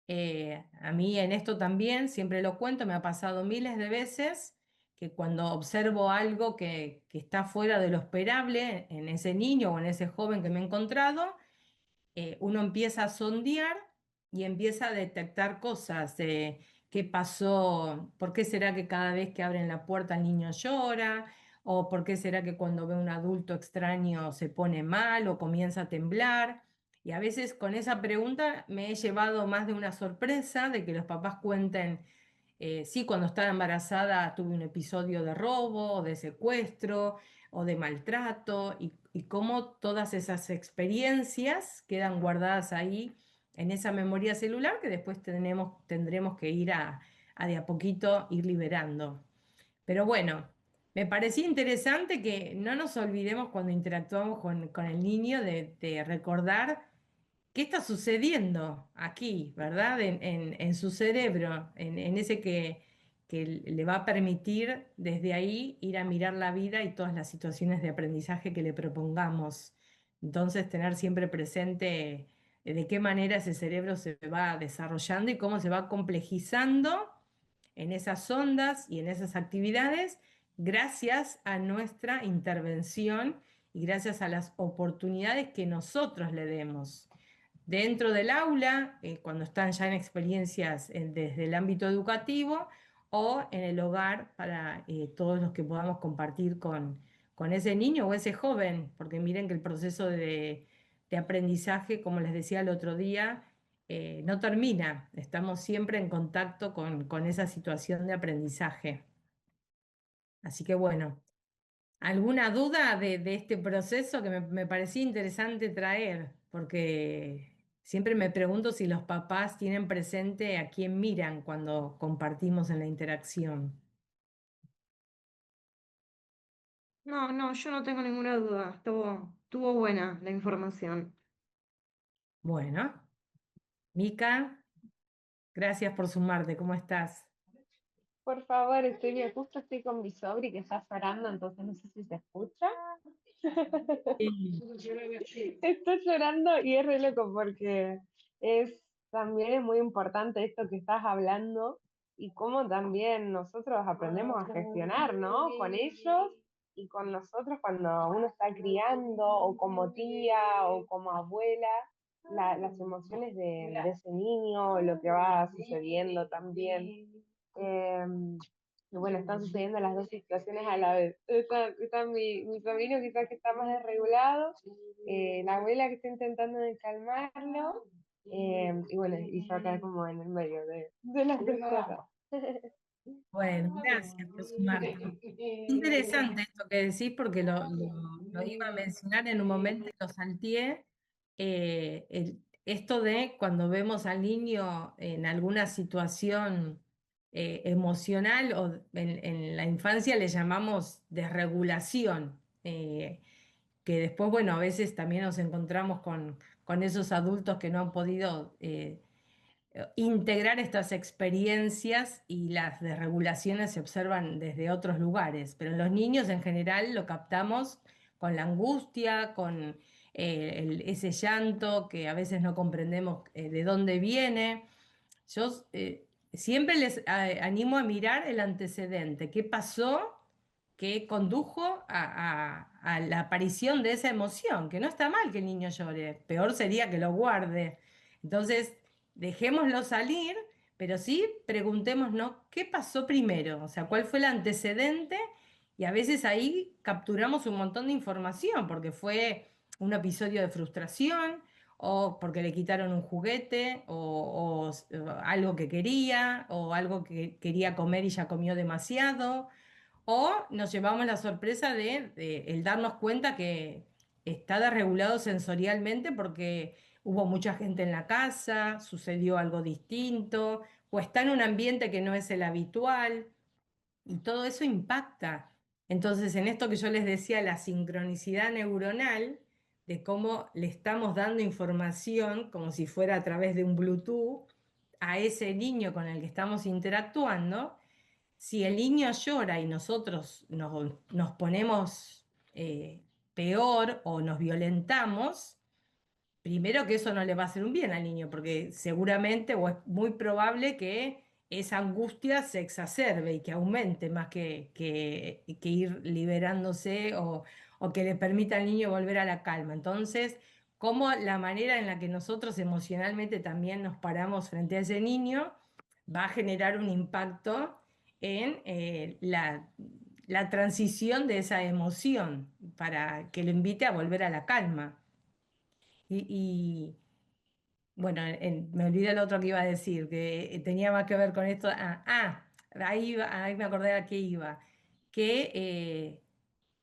A mí en esto también, siempre lo cuento, me ha pasado miles de veces que cuando observo algo que está fuera de lo esperable en ese niño o en ese joven que me he encontrado, uno empieza a sondear y empieza a detectar cosas de qué pasó, por qué será que cada vez que abren la puerta el niño llora, o por qué será que cuando ve a un adulto extraño se pone mal o comienza a temblar. Y a veces con esa pregunta me he llevado más de una sorpresa de que los papás cuenten, sí, cuando estaba embarazada tuve un episodio de robo o de secuestro o de maltrato y cómo todas esas experiencias quedan guardadas ahí en esa memoria celular que después tendremos que ir a de a poquito ir liberando. Pero bueno, me parecía interesante que no nos olvidemos cuando interactuamos con el niño de recordar qué está sucediendo aquí, ¿verdad? En su cerebro, en ese que le va a permitir desde ahí ir a mirar la vida y todas las situaciones de aprendizaje que le propongamos. Entonces, tener siempre presente de qué manera ese cerebro se va desarrollando y cómo se va complejizando en esas ondas y en esas actividades gracias a nuestra intervención y gracias a las oportunidades que nosotros le demos dentro del aula, cuando están ya en experiencias desde el ámbito educativo o en el hogar para todos los que podamos compartir con ese niño o ese joven, porque miren que el proceso de aprendizaje, como les decía el otro día, no termina, estamos siempre en contacto con esa situación de aprendizaje. Así que bueno. ¿Alguna duda de este proceso que me parecía interesante traer? Porque siempre me pregunto si los papás tienen presente a quién miran cuando compartimos en la interacción. No, no, yo no tengo ninguna duda. Estuvo buena la información. Bueno, Mica, gracias por sumarte. ¿Cómo estás? Por favor, estoy bien. Justo estoy con mi sobri que está llorando, entonces no sé si se escucha. Sí. Está llorando y es re loco porque también es muy importante esto que estás hablando y cómo también nosotros aprendemos a gestionar, ¿no? Con ellos y con nosotros cuando uno está criando o como tía o como abuela, las emociones de ese niño, lo que va sucediendo también. Y bueno, están sucediendo las dos situaciones a la vez. Está mi sobrino quizás que está más desregulado, la abuela que está intentando de calmarlo, y bueno, y yo acá como en el medio de las dos cosas. Bueno, gracias por sumarte. Interesante esto que decís porque lo iba a mencionar en un momento y lo salteé. Esto de cuando vemos al niño en alguna situación emocional o en la infancia le llamamos desregulación, que después, bueno, a veces también nos encontramos con esos adultos que no han podido integrar estas experiencias y las desregulaciones se observan desde otros lugares, pero en los niños en general lo captamos con la angustia, con ese llanto que a veces no comprendemos de dónde viene. Yo siempre les animo a mirar el antecedente, qué pasó que condujo a la aparición de esa emoción, que no está mal que el niño llore, peor sería que lo guarde. Entonces, dejémoslo salir, pero sí preguntémonos qué pasó primero, o sea, cuál fue el antecedente y a veces ahí capturamos un montón de información, porque fue un episodio de frustración o porque le quitaron un juguete o algo que quería o algo que quería comer y ya comió demasiado o nos llevamos la sorpresa de el darnos cuenta que está desregulado sensorialmente porque hubo mucha gente en la casa, sucedió algo distinto, o está en un ambiente que no es el habitual, y todo eso impacta. Entonces, en esto que yo les decía, la sincronicidad neuronal, de cómo le estamos dando información como si fuera a través de un Bluetooth a ese niño con el que estamos interactuando, si el niño llora y nosotros nos ponemos peor o nos violentamos, primero que eso no le va a hacer un bien al niño, porque seguramente o es muy probable que esa angustia se exacerbe y que aumente más que ir liberándose o que le permita al niño volver a la calma. Entonces, cómo la manera en la que nosotros emocionalmente también nos paramos frente a ese niño va a generar un impacto en la transición de esa emoción para que lo invite a volver a la calma. Y, bueno, me olvidé el otro que iba a decir, que tenía más que ver con esto. Ahí me acordé a qué iba. Que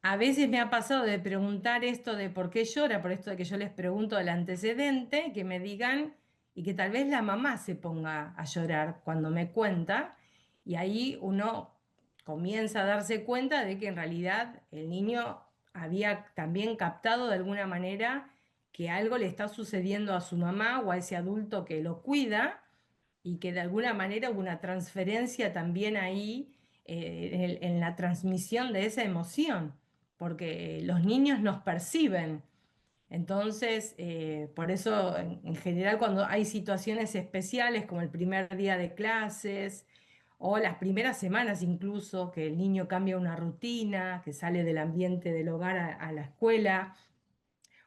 a veces me ha pasado de preguntar esto de por qué llora, por esto de que yo les pregunto el antecedente, que me digan, y que tal vez la mamá se ponga a llorar cuando me cuenta, y ahí uno comienza a darse cuenta de que en realidad el niño había también captado de alguna manera que algo le está sucediendo a su mamá o a ese adulto que lo cuida y que de alguna manera hubo una transferencia también ahí en la transmisión de esa emoción, porque los niños nos perciben. Entonces, por eso en general cuando hay situaciones especiales como el primer día de clases o las primeras semanas incluso, que el niño cambia una rutina, que sale del ambiente del hogar a la escuela,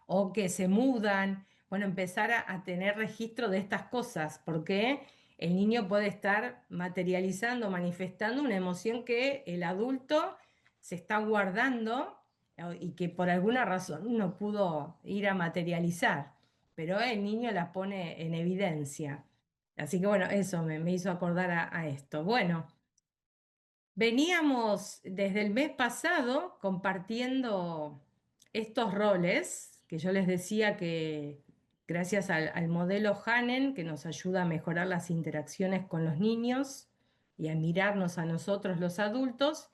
o que se mudan, bueno, empezar a tener registro de estas cosas, porque el niño puede estar materializando, manifestando una emoción que el adulto se está guardando y que por alguna razón no pudo ir a materializar, pero el niño la pone en evidencia. Así que bueno, eso me hizo acordar a esto. Bueno. Veníamos desde el mes pasado compartiendo estos roles que yo les decía que gracias al modelo Hanen, que nos ayuda a mejorar las interacciones con los niños y a mirarnos a nosotros los adultos,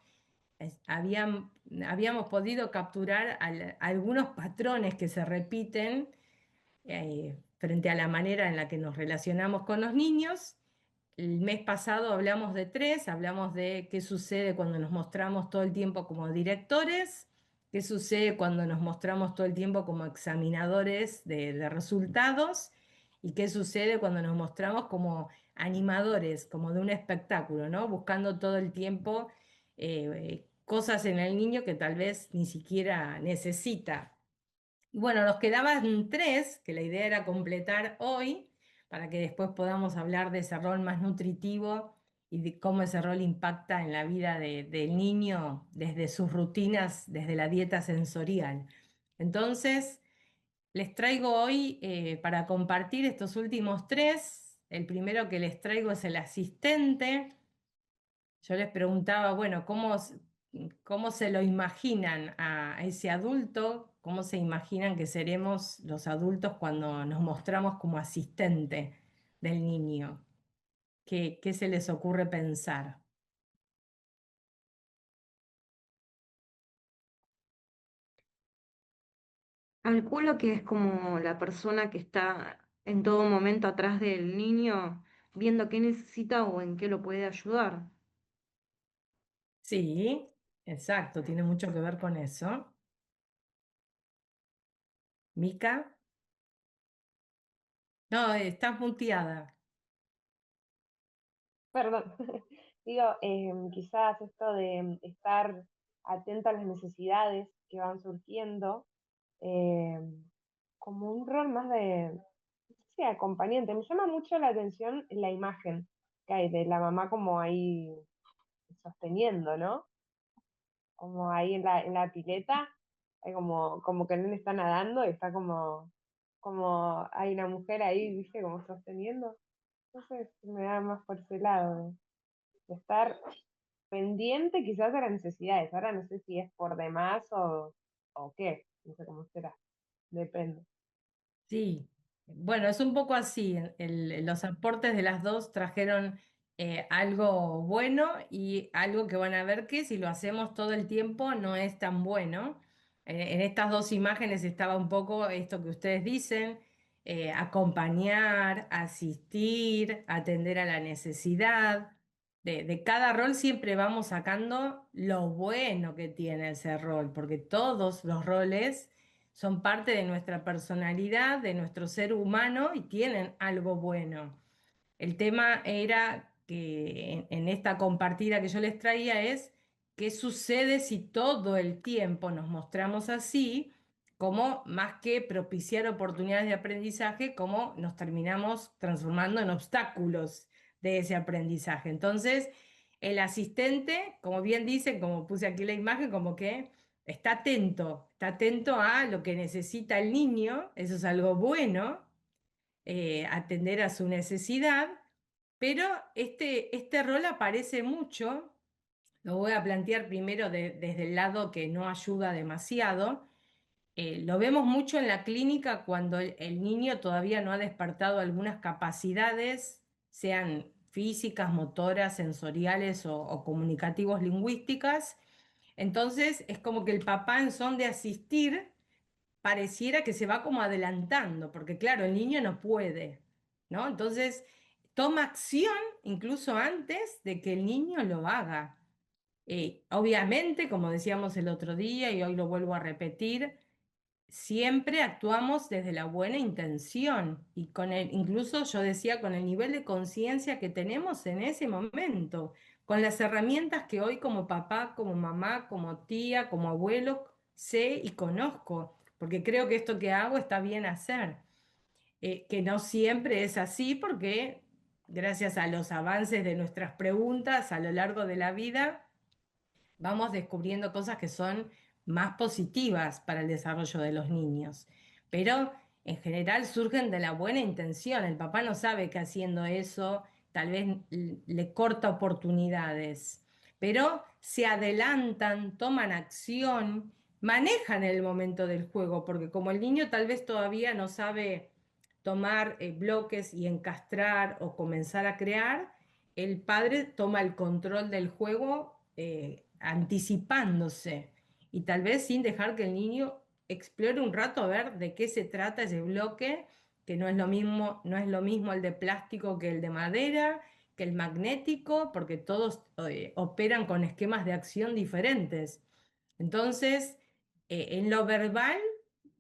habíamos podido capturar algunos patrones que se repiten frente a la manera en la que nos relacionamos con los niños. El mes pasado hablamos de tres, hablamos de qué sucede cuando nos mostramos todo el tiempo como directores, qué sucede cuando nos mostramos todo el tiempo como examinadores de resultados y qué sucede cuando nos mostramos como animadores, como de un espectáculo, ¿no? Buscando todo el tiempo cosas en el niño que tal vez ni siquiera necesita. Bueno, nos quedaban tres, que la idea era completar hoy, para que después podamos hablar de ese rol más nutritivo y de cómo ese rol impacta en la vida del niño desde sus rutinas, desde la dieta sensorial. Entonces, les traigo hoy para compartir estos últimos tres. El primero que les traigo es el asistente. Yo les preguntaba, bueno, ¿cómo se lo imaginan a ese adulto? ¿Cómo se imaginan que seremos los adultos cuando nos mostramos como asistente del niño? ¿Qué se les ocurre pensar? Calculo que es como la persona que está en todo momento atrás del niño, viendo qué necesita o en qué lo puede ayudar. Sí, exacto, tiene mucho que ver con eso. Mica, no, estás muteada. Perdón. Digo, quizás esto de estar atenta a las necesidades que van surgiendo, como un rol más de, no sé, acompañante. Me llama mucho la atención la imagen que hay de la mamá como ahí sosteniendo, ¿no? Como ahí en la pileta, hay como que el nene está nadando y está como hay una mujer ahí, ¿viste? Como sosteniendo. Entonces me da más por ese lado, de estar pendiente quizás de las necesidades. Ahora no sé si es por demás o qué, no sé cómo será, depende. Sí, bueno, es un poco así. Los aportes de las dos trajeron algo bueno y algo que van a ver que si lo hacemos todo el tiempo no es tan bueno. En estas dos imágenes estaba un poco esto que ustedes dicen, acompañar, asistir, atender a la necesidad. de cada rol siempre vamos sacando lo bueno que tiene ese rol, porque todos los roles son parte de nuestra personalidad, de nuestro ser humano y tienen algo bueno. El tema era que en esta compartida que yo les traía es qué sucede si todo el tiempo nos mostramos así, como más que propiciar oportunidades de aprendizaje, como nos terminamos transformando en obstáculos de ese aprendizaje. Entonces, el asistente, como bien dice, como puse aquí la imagen, como que está atento a lo que necesita el niño, eso es algo bueno, atender a su necesidad, pero este rol aparece mucho, lo voy a plantear primero desde el lado que no ayuda demasiado. Lo vemos mucho en la clínica cuando el niño todavía no ha despertado algunas capacidades, sean físicas, motoras, sensoriales o comunicativos lingüísticas. Entonces es como que el papá en son de asistir pareciera que se va como adelantando, porque claro, el niño no puede, ¿no? Entonces toma acción incluso antes de que el niño lo haga. Obviamente, como decíamos el otro día y hoy lo vuelvo a repetir, siempre actuamos desde la buena intención y incluso yo decía, con el nivel de conciencia que tenemos en ese momento, con las herramientas que hoy como papá, como mamá, como tía, como abuelo, sé y conozco, porque creo que esto que hago está bien hacer. Que no siempre es así porque gracias a los avances de nuestras preguntas a lo largo de la vida, vamos descubriendo cosas que son más positivas para el desarrollo de los niños. Pero en general surgen de la buena intención. El papá no sabe que haciendo eso tal vez le corta oportunidades, pero se adelantan, toman acción, manejan el momento del juego, porque como el niño tal vez todavía no sabe tomar bloques y encastrar o comenzar a crear, el padre toma el control del juego anticipándose y tal vez sin dejar que el niño explore un rato a ver de qué se trata ese bloque, que no es lo mismo, no es lo mismo el de plástico que el de madera, que el magnético, porque todos operan con esquemas de acción diferentes. Entonces, en lo verbal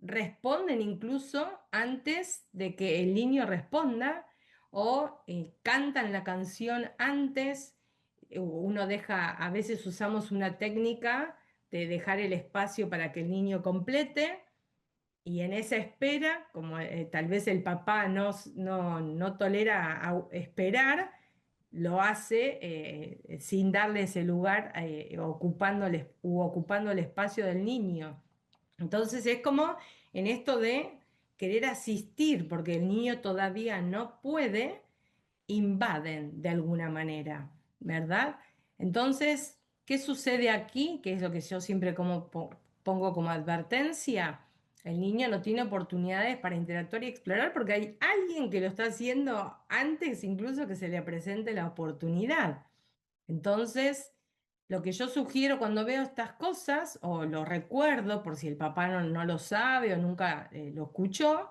responden incluso antes de que el niño responda o cantan la canción antes. Uno deja, a veces usamos una técnica de dejar el espacio para que el niño complete y en esa espera, como tal vez el papá no tolera esperar, lo hace sin darle ese lugar, ocupando el espacio del niño. Entonces es como en esto de querer asistir, porque el niño todavía no puede, invaden de alguna manera, ¿verdad? Entonces, ¿qué sucede aquí? Que es lo que yo siempre pongo como advertencia. El niño no tiene oportunidades para interactuar y explorar porque hay alguien que lo está haciendo antes incluso que se le presente la oportunidad. Entonces, lo que yo sugiero cuando veo estas cosas, o lo recuerdo por si el papá no lo sabe o nunca lo escuchó,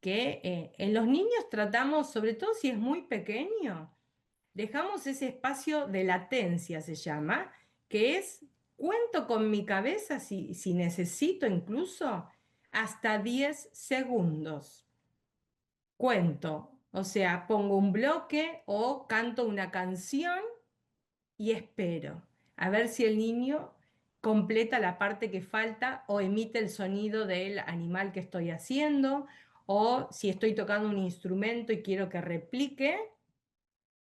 que en los niños tratamos, sobre todo si es muy pequeño, dejamos ese espacio de latencia, se llama, que es cuento con mi cabeza si necesito incluso hasta 10 segundos. Cuento, o sea, pongo un bloque o canto una canción y espero a ver si el niño completa la parte que falta o emite el sonido del animal que estoy haciendo, o si estoy tocando un instrumento y quiero que replique,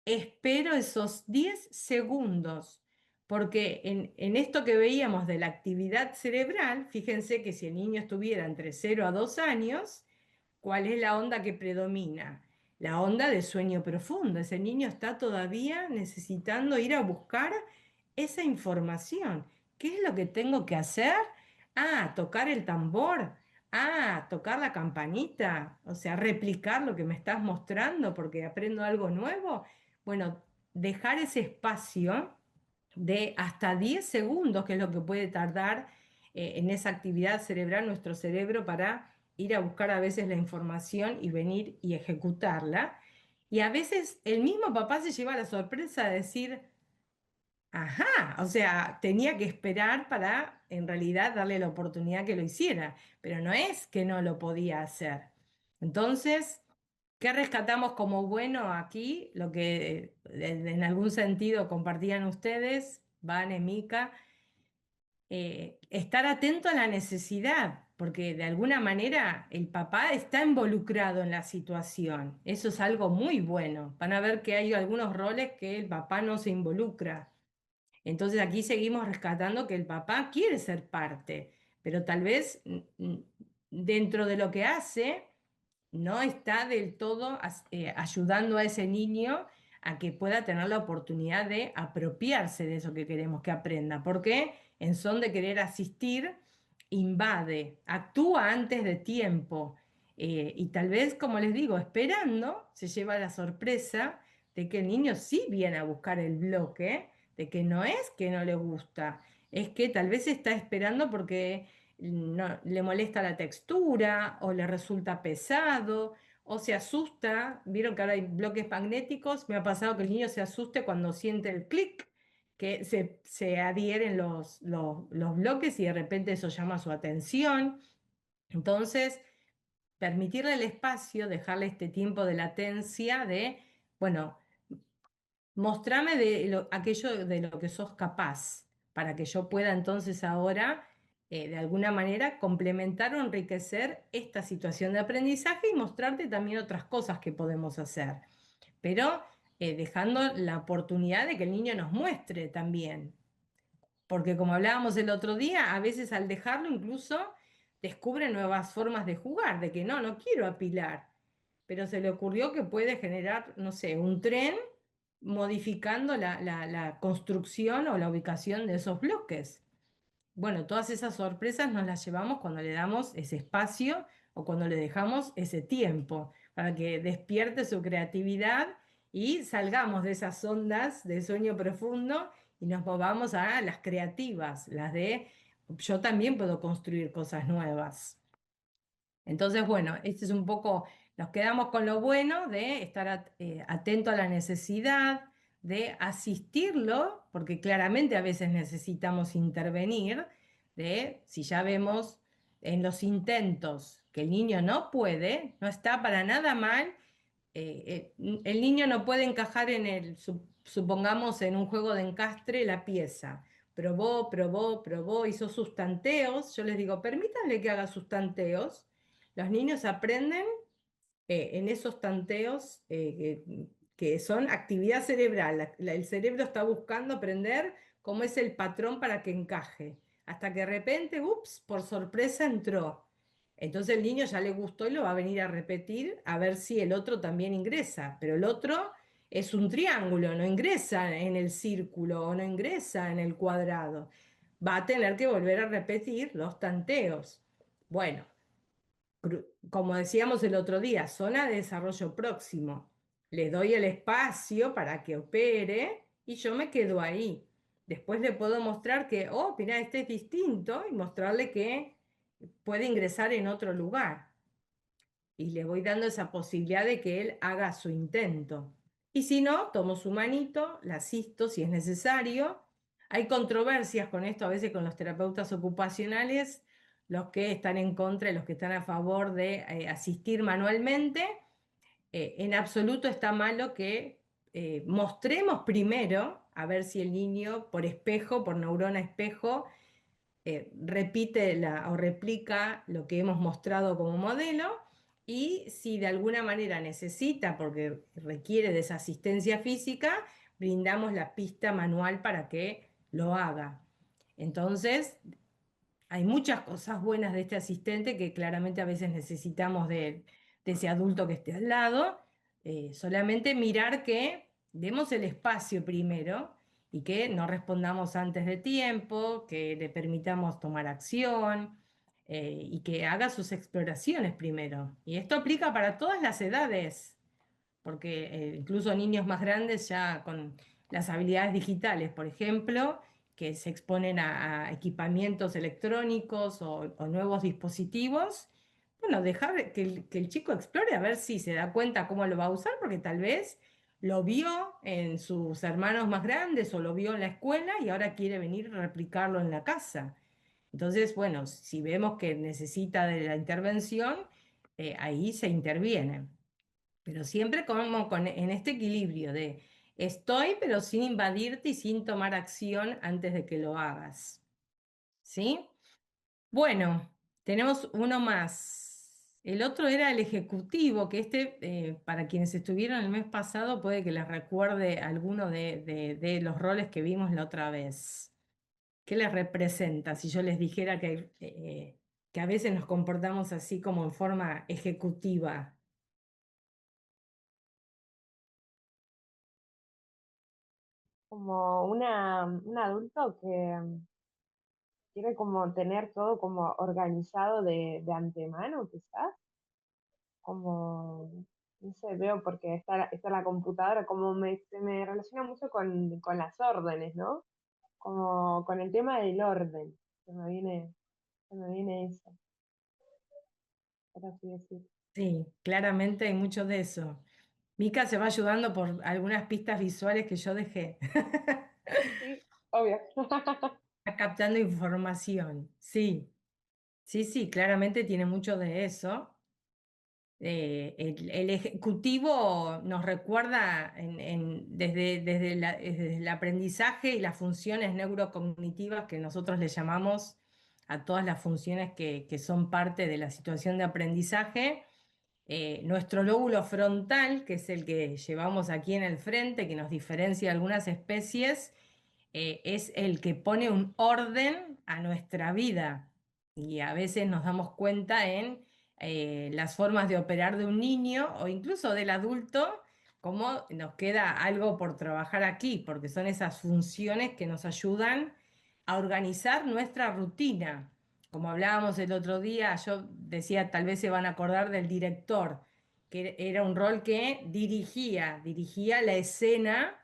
espero esos 10 segundos, porque en esto que veíamos de la actividad cerebral, fíjense que si el niño estuviera entre 0 a 2 años, ¿cuál es la onda que predomina? La onda de sueño profundo. Ese niño está todavía necesitando ir a buscar esa información. ¿Qué es lo que tengo que hacer? Ah, tocar el tambor. Ah, tocar la campanita. O sea, replicar lo que me estás mostrando porque aprendo algo nuevo. Bueno, dejar ese espacio de hasta 10 segundos, que es lo que puede tardar en esa actividad cerebral nuestro cerebro para ir a buscar a veces la información y venir y ejecutarla. Y a veces el mismo papá se lleva la sorpresa de decir, Ajá, o sea, tenía que esperar para en realidad darle la oportunidad que lo hiciera, pero no es que no lo podía hacer. Entonces, ¿qué rescatamos como bueno aquí? Lo que en algún sentido compartían ustedes, Vane, Mica, estar atento a la necesidad, porque de alguna manera el papá está involucrado en la situación. Eso es algo muy bueno. Van a ver que hay algunos roles que el papá no se involucra. Entonces aquí seguimos rescatando que el papá quiere ser parte, pero tal vez dentro de lo que hace no está del todo ayudando a ese niño a que pueda tener la oportunidad de apropiarse de eso que queremos que aprenda, porque en son de querer asistir, invade, actúa antes de tiempo, y tal vez, como les digo, esperando, se lleva la sorpresa de que el niño sí viene a buscar el bloque, de que no es que no le gusta, es que tal vez está esperando porque no, le molesta la textura o le resulta pesado o se asusta. Vieron que ahora hay bloques magnéticos. Me ha pasado que el niño se asuste cuando siente el clic, que se adhieren los bloques y de repente eso llama su atención. Entonces, permitirle el espacio, dejarle este tiempo de latencia de, bueno, mostrame aquello de lo que sos capaz, para que yo pueda entonces ahora, de alguna manera, complementar o enriquecer esta situación de aprendizaje y mostrarte también otras cosas que podemos hacer. Pero dejando la oportunidad de que el niño nos muestre también. Porque como hablábamos el otro día, a veces al dejarlo incluso descubre nuevas formas de jugar, de que no quiero apilar, pero se le ocurrió que puede generar, no sé, un tren modificando la construcción o la ubicación de esos bloques. Bueno, todas esas sorpresas nos las llevamos cuando le damos ese espacio o cuando le dejamos ese tiempo para que despierte su creatividad y salgamos de esas ondas de sueño profundo y nos movamos a las creativas, las de yo también puedo construir cosas nuevas. Entonces, bueno, este es un poco, nos quedamos con lo bueno de estar atento a la necesidad, de asistirlo, porque claramente a veces necesitamos intervenir, de si ya vemos en los intentos que el niño no puede, no está para nada mal, el niño no puede encajar en supongamos en un juego de encastre la pieza. Probó, hizo sus tanteos. Yo les digo, permítanle que haga sus tanteos. Los niños aprenden en esos tanteos que son actividad cerebral. El cerebro está buscando aprender cómo es el patrón para que encaje. Hasta que de repente, ups, por sorpresa entró. Entonces el niño ya le gustó y lo va a venir a repetir a ver si el otro también ingresa. Pero el otro es un triángulo, no ingresa en el círculo o no ingresa en el cuadrado. Va a tener que volver a repetir los tanteos. Bueno, como decíamos el otro día, zona de desarrollo próximo. Le doy el espacio para que opere y yo me quedo ahí. Después le puedo mostrar que, oh, mira, este es distinto y mostrarle que puede ingresar en otro lugar. Y le voy dando esa posibilidad de que él haga su intento. Y si no, tomo su manito, la asisto si es necesario. Hay controversias con esto, a veces con los terapeutas ocupacionales, los que están en contra y los que están a favor de asistir manualmente. En absoluto está malo que mostremos primero, a ver si el niño, por espejo, por neurona espejo, repite o replica lo que hemos mostrado como modelo y si de alguna manera necesita, porque requiere de esa asistencia física, brindamos la pista manual para que lo haga. Entonces, hay muchas cosas buenas de este asistente que claramente a veces necesitamos de ese adulto que esté al lado. Solamente mirar que demos el espacio primero y que no respondamos antes de tiempo, que le permitamos tomar acción, y que haga sus exploraciones primero. Y esto aplica para todas las edades, porque incluso niños más grandes ya con las habilidades digitales, por ejemplo, que se exponen a equipamientos electrónicos o nuevos dispositivos, bueno, dejar que el chico explore a ver si se da cuenta cómo lo va a usar, porque tal vez lo vio en sus hermanos más grandes o lo vio en la escuela y ahora quiere venir a replicarlo en la casa. Entonces, bueno, si vemos que necesita de la intervención, ahí se interviene. Pero siempre como en este equilibrio de estoy, pero sin invadirte y sin tomar acción antes de que lo hagas. ¿Sí? Bueno, tenemos uno más. El otro era el ejecutivo, que para quienes estuvieron el mes pasado, puede que les recuerde alguno de los roles que vimos la otra vez. ¿Qué les representa si yo les dijera que a veces nos comportamos así como en forma ejecutiva? Como un adulto que quiere como tener todo como organizado de antemano, quizás, como, no sé, veo porque está la computadora, como se me relaciona mucho con las órdenes, ¿no? Como con el tema del orden, se me viene eso, por así decir. Sí, claramente hay mucho de eso. Mica se va ayudando por algunas pistas visuales que yo dejé. Sí, obvio. Está captando información. Sí, sí, sí, claramente tiene mucho de eso. El ejecutivo nos recuerda desde el aprendizaje y las funciones neurocognitivas que nosotros le llamamos a todas las funciones que son parte de la situación de aprendizaje. Nuestro lóbulo frontal, que es el que llevamos aquí en el frente, que nos diferencia de algunas especies, es el que pone un orden a nuestra vida. Y a veces nos damos cuenta en las formas de operar de un niño o incluso del adulto, cómo nos queda algo por trabajar aquí, porque son esas funciones que nos ayudan a organizar nuestra rutina. Como hablábamos el otro día, yo decía, tal vez se van a acordar del director, que era un rol que dirigía la escena,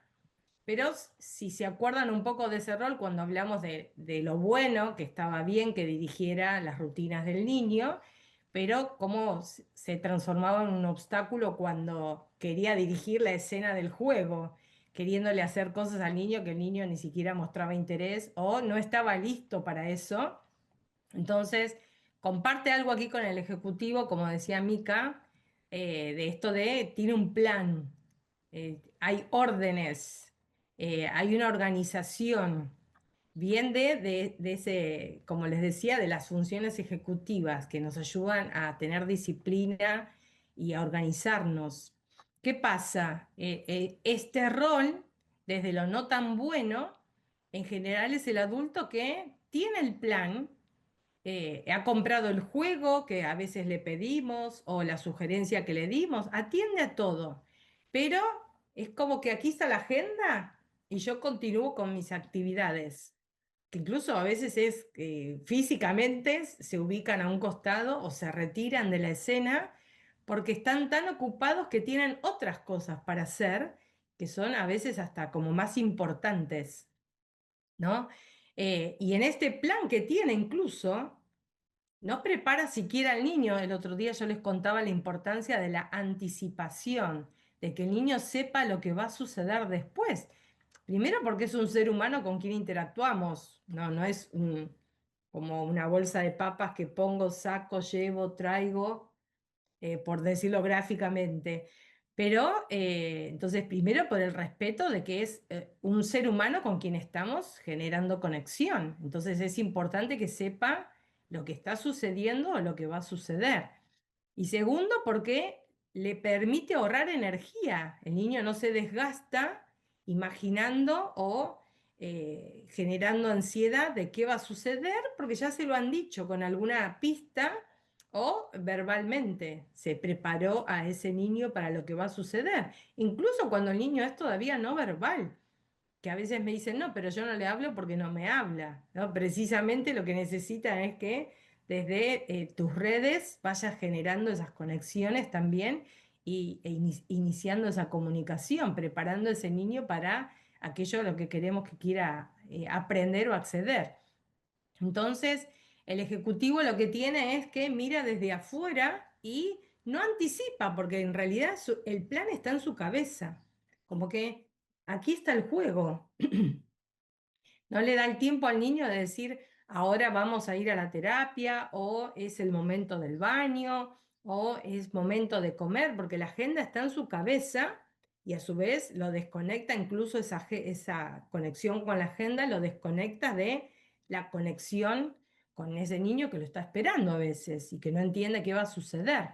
pero si se acuerdan un poco de ese rol cuando hablamos de lo bueno, que estaba bien que dirigiera las rutinas del niño, pero cómo se transformaba en un obstáculo cuando quería dirigir la escena del juego, queriéndole hacer cosas al niño que el niño ni siquiera mostraba interés o no estaba listo para eso. Entonces, comparte algo aquí con el ejecutivo, como decía Mica, de esto de tiene un plan, hay órdenes, hay una organización, bien de ese, como les decía, de las funciones ejecutivas que nos ayudan a tener disciplina y a organizarnos. ¿Qué pasa? Este rol, desde lo no tan bueno, en general es el adulto que tiene el plan, ha comprado el juego que a veces le pedimos o la sugerencia que le dimos, atiende a todo, pero es como que aquí está la agenda y yo continúo con mis actividades, que incluso a veces es físicamente se ubican a un costado o se retiran de la escena porque están tan ocupados que tienen otras cosas para hacer que son a veces hasta como más importantes, ¿no? Y en este plan que tiene incluso, no prepara siquiera al niño. El otro día yo les contaba la importancia de la anticipación, de que el niño sepa lo que va a suceder después. Primero porque es un ser humano con quien interactuamos, no es como una bolsa de papas que pongo, saco, llevo, traigo, por decirlo gráficamente. Pero entonces, primero por el respeto de que es un ser humano con quien estamos generando conexión. Entonces es importante que sepa lo que está sucediendo o lo que va a suceder. Y segundo, porque le permite ahorrar energía. El niño no se desgasta imaginando o generando ansiedad de qué va a suceder, porque ya se lo han dicho con alguna pista o verbalmente. Se preparó a ese niño para lo que va a suceder. Incluso cuando el niño es todavía no verbal, que a veces me dicen, no, pero yo no le hablo porque no me habla, ¿no? Precisamente lo que necesita es que desde tus redes vayas generando esas conexiones también iniciando esa comunicación, preparando a ese niño para aquello a lo que queremos que quiera aprender o acceder. Entonces, el ejecutivo lo que tiene es que mira desde afuera y no anticipa, porque en realidad el plan está en su cabeza. como que aquí está el juego. No le da el tiempo al niño de decir, ahora vamos a ir a la terapia, o es el momento del baño, o es momento de comer, porque la agenda está en su cabeza y a su vez lo desconecta, incluso esa conexión con la agenda lo desconecta de la conexión con ese niño que lo está esperando a veces y que no entiende qué va a suceder.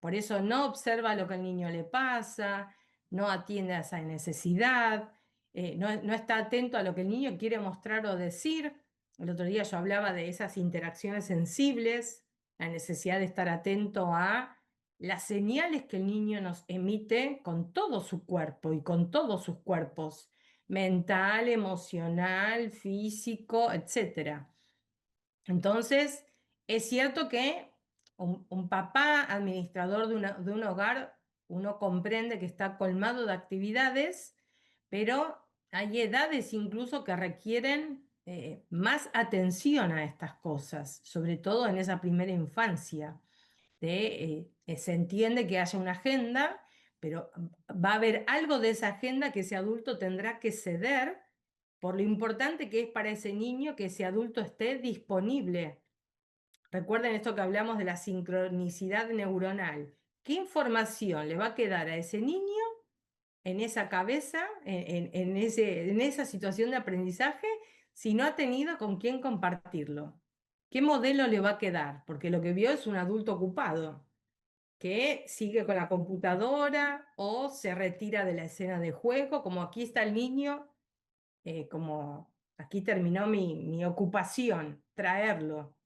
Por eso no observa lo que al niño le pasa, no atiende a esa necesidad, no está atento a lo que el niño quiere mostrar o decir. El otro día yo hablaba de esas interacciones sensibles, la necesidad de estar atento a las señales que el niño nos emite con todo su cuerpo y con todos sus cuerpos, mental, emocional, físico, etcétera. Entonces, es cierto que un papá administrador de un hogar, uno comprende que está colmado de actividades, pero hay edades incluso que requieren más atención a estas cosas, sobre todo en esa primera infancia. Se entiende que haya una agenda, pero va a haber algo de esa agenda que ese adulto tendrá que ceder por lo importante que es para ese niño que ese adulto esté disponible. Recuerden esto que hablamos de la sincronicidad neuronal. ¿Qué información le va a quedar a ese niño en esa cabeza, en esa situación de aprendizaje, si no ha tenido con quién compartirlo? ¿Qué modelo le va a quedar? Porque lo que vio es un adulto ocupado, que sigue con la computadora o se retira de la escena de juego, como aquí está el niño, como aquí terminó mi ocupación, traerlo,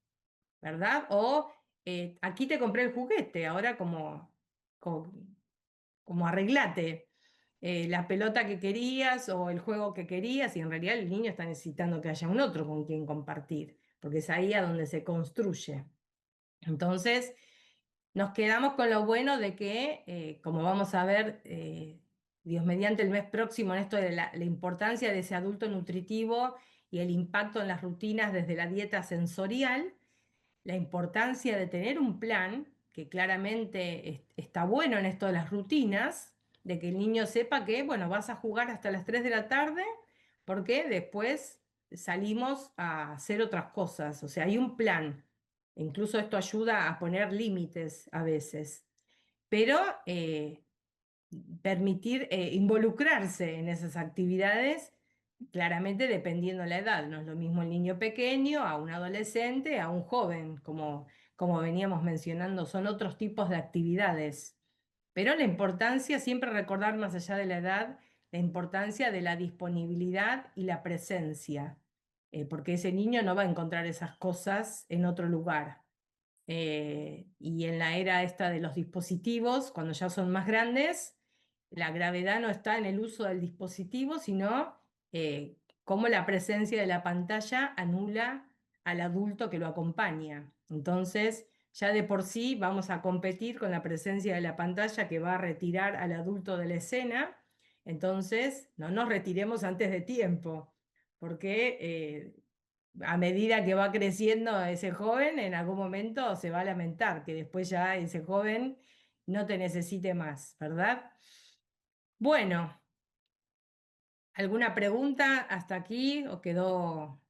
¿verdad? O aquí te compré el juguete, ahora como arreglate la pelota que querías o el juego que querías, y en realidad el niño está necesitando que haya un otro con quien compartir, porque es ahí a donde se construye. Entonces, nos quedamos con lo bueno de que, como vamos a ver, Dios mediante el mes próximo, en esto de la importancia de ese adulto nutritivo y el impacto en las rutinas desde la dieta sensorial, la importancia de tener un plan, que claramente está bueno en esto de las rutinas, de que el niño sepa que, bueno, vas a jugar hasta las 3 de la tarde, porque después salimos a hacer otras cosas. O sea, hay un plan. Incluso esto ayuda a poner límites a veces. Pero permitir involucrarse en esas actividades, claramente dependiendo la edad. No es lo mismo el niño pequeño, a un adolescente, a un joven, como veníamos mencionando, son otros tipos de actividades. Pero la importancia, siempre recordar más allá de la edad, la importancia de la disponibilidad y la presencia, porque ese niño no va a encontrar esas cosas en otro lugar. Y en la era esta de los dispositivos, cuando ya son más grandes, la gravedad no está en el uso del dispositivo, sino cómo la presencia de la pantalla anula al adulto que lo acompaña. Entonces, ya de por sí vamos a competir con la presencia de la pantalla que va a retirar al adulto de la escena. Entonces, no nos retiremos antes de tiempo, porque a medida que va creciendo ese joven, en algún momento se va a lamentar que después ya ese joven no te necesite más, ¿verdad? Bueno, ¿alguna pregunta hasta aquí o quedó?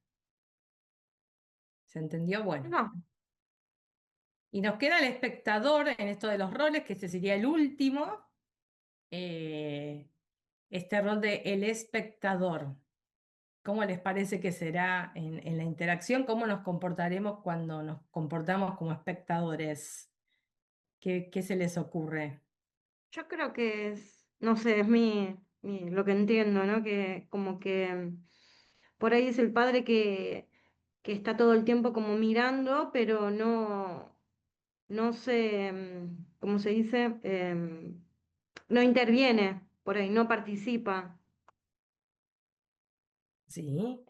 ¿Se entendió? Bueno. No, Y nos queda el espectador en esto de los roles, que este sería el último. Este rol de el espectador. ¿Cómo les parece que será en la interacción? ¿Cómo nos comportaremos cuando nos comportamos como espectadores? ¿Qué se les ocurre? yo creo que es, no sé, es lo que entiendo, ¿no? Que como que por ahí es el padre que está todo el tiempo como mirando, pero no se, ¿cómo se dice? No interviene, por ahí no participa. Sí,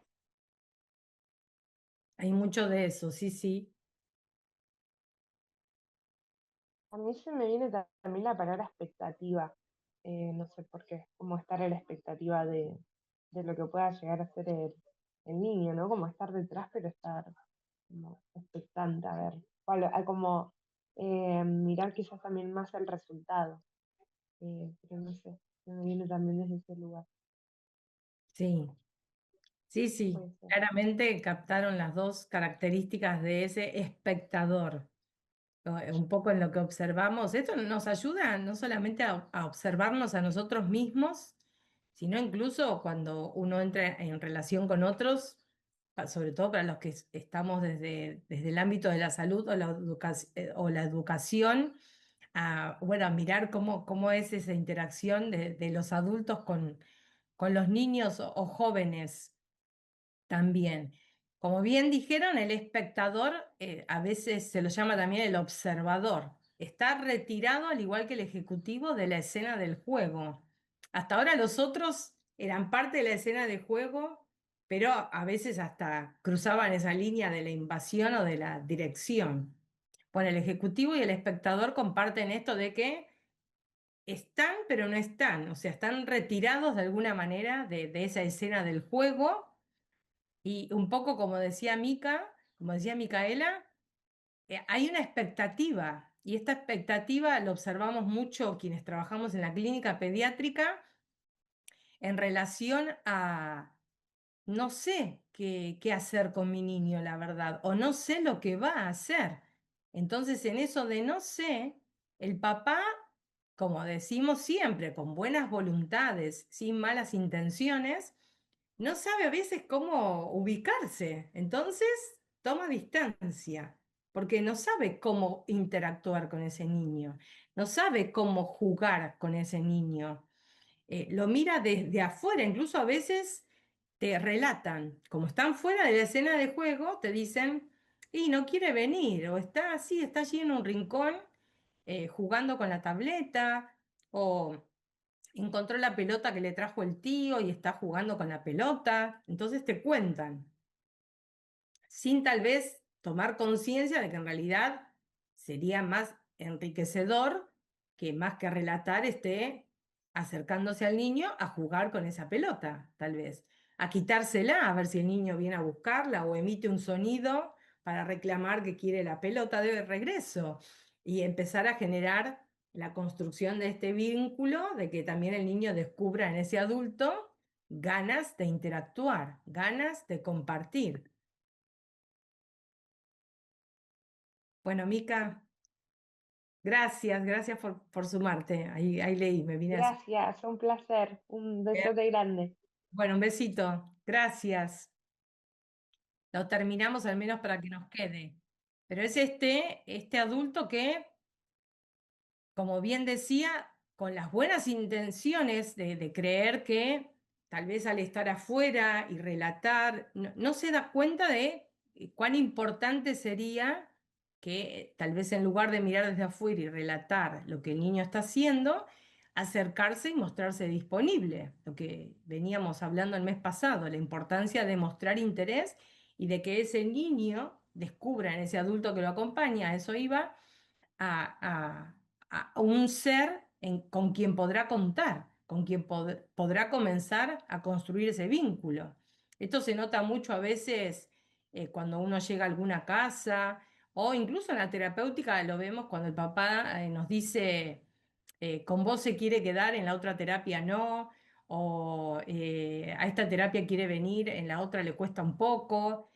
hay mucho de eso, sí, sí. A mí se me viene también la palabra expectativa. No sé por qué, como estar a la expectativa de lo que pueda llegar a ser el niño, ¿no? Como estar detrás, pero estar como expectante, a ver, como mirar quizás también más el resultado. Pero no sé, Se me viene también desde ese lugar. Sí, sí, sí. Puede ser. Claramente captaron las dos características de ese espectador. Un poco en lo que observamos. Esto nos ayuda no solamente a observarnos a nosotros mismos, sino incluso cuando uno entra en relación con otros, sobre todo para los que estamos desde el ámbito de la salud o la educación, bueno, a mirar cómo es esa interacción de los adultos con los niños o jóvenes también. Como bien dijeron, el espectador a veces se lo llama también el observador. Está retirado, al igual que el ejecutivo, de la escena del juego. Hasta ahora los otros eran parte de la escena de juego, pero a veces hasta cruzaban esa línea de la invasión o de la dirección. Bueno, el ejecutivo y el espectador comparten esto de que están, pero no están, o sea, están retirados de alguna manera de esa escena del juego y un poco como decía Mica, como decía Micaela, hay una expectativa y esta expectativa lo observamos mucho quienes trabajamos en la clínica pediátrica en relación a no sé qué hacer con mi niño, la verdad, o no sé lo que va a hacer. Entonces, en eso de no sé, el papá, como decimos siempre, con buenas voluntades, sin malas intenciones, no sabe a veces cómo ubicarse. Entonces, toma distancia, porque no sabe cómo interactuar con ese niño, no sabe cómo jugar con ese niño. Lo mira desde afuera, incluso a veces te relatan, como están fuera de la escena de juego, te dicen, y no quiere venir, o está así, está allí en un rincón jugando con la tableta, o encontró la pelota que le trajo el tío y está jugando con la pelota. Entonces te cuentan, sin tal vez tomar conciencia de que en realidad sería más enriquecedor que más que relatar esté acercándose al niño a jugar con esa pelota, tal vez, a quitársela, a ver si el niño viene a buscarla o emite un sonido para reclamar que quiere la pelota de regreso y empezar a generar la construcción de este vínculo, de que también el niño descubra en ese adulto ganas de interactuar, ganas de compartir. Bueno, Mica, gracias por sumarte. Ahí leí, me vine a... Gracias, un placer. Un besote grande. Bueno, un besito. Gracias. Lo terminamos al menos para que nos quede. Pero es este adulto que, como bien decía, con las buenas intenciones de creer que tal vez al estar afuera y relatar, no se da cuenta de cuán importante sería que tal vez en lugar de mirar desde afuera y relatar lo que el niño está haciendo, acercarse y mostrarse disponible, lo que veníamos hablando el mes pasado, la importancia de mostrar interés y de que ese niño descubra en ese adulto que lo acompaña, a eso iba, a, a un ser con quien podrá contar, con quien podrá comenzar a construir ese vínculo. Esto se nota mucho a veces cuando uno llega a alguna casa o incluso en la terapéutica lo vemos cuando el papá nos dice, con vos se quiere quedar, en la otra terapia no, o a esta terapia quiere venir, en la otra le cuesta un poco.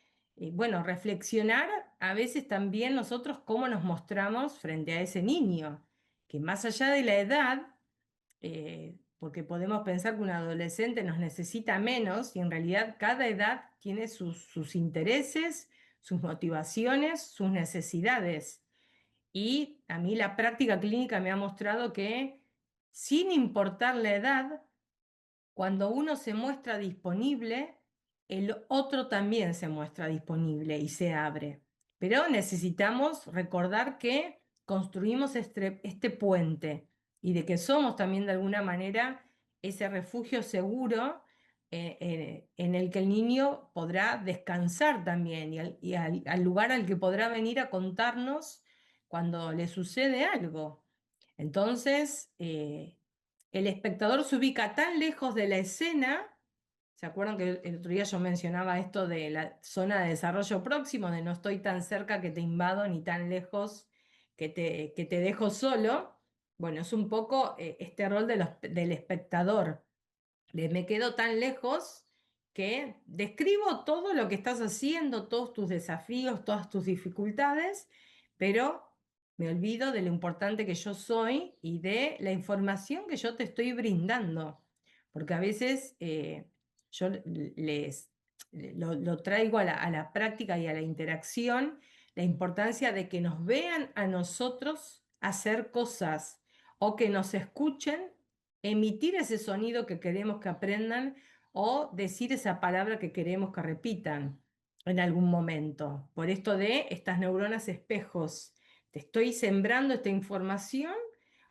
Bueno, reflexionar a veces también nosotros cómo nos mostramos frente a ese niño, que más allá de la edad, porque podemos pensar que un adolescente nos necesita menos y en realidad cada edad tiene sus intereses, sus motivaciones, sus necesidades. Y a mí la práctica clínica me ha mostrado que sin importar la edad, cuando uno se muestra disponible, el otro también se muestra disponible y se abre. Pero necesitamos recordar que construimos este puente y de que somos también de alguna manera ese refugio seguro en el que el niño podrá descansar también y al lugar al que podrá venir a contarnos cuando le sucede algo. Entonces, el espectador se ubica tan lejos de la escena. ¿Se acuerdan que el otro día yo mencionaba esto de la zona de desarrollo próximo, de no estoy tan cerca que te invado ni tan lejos que te dejo solo? Bueno, es un poco este rol del espectador, de me quedo tan lejos que describo todo lo que estás haciendo, todos tus desafíos, todas tus dificultades, pero me olvido de lo importante que yo soy y de la información que yo te estoy brindando. Porque a veces yo lo traigo a la práctica y a la interacción, la importancia de que nos vean a nosotros hacer cosas o que nos escuchen emitir ese sonido que queremos que aprendan o decir esa palabra que queremos que repitan en algún momento. Por esto de estas neuronas espejos. Te estoy sembrando esta información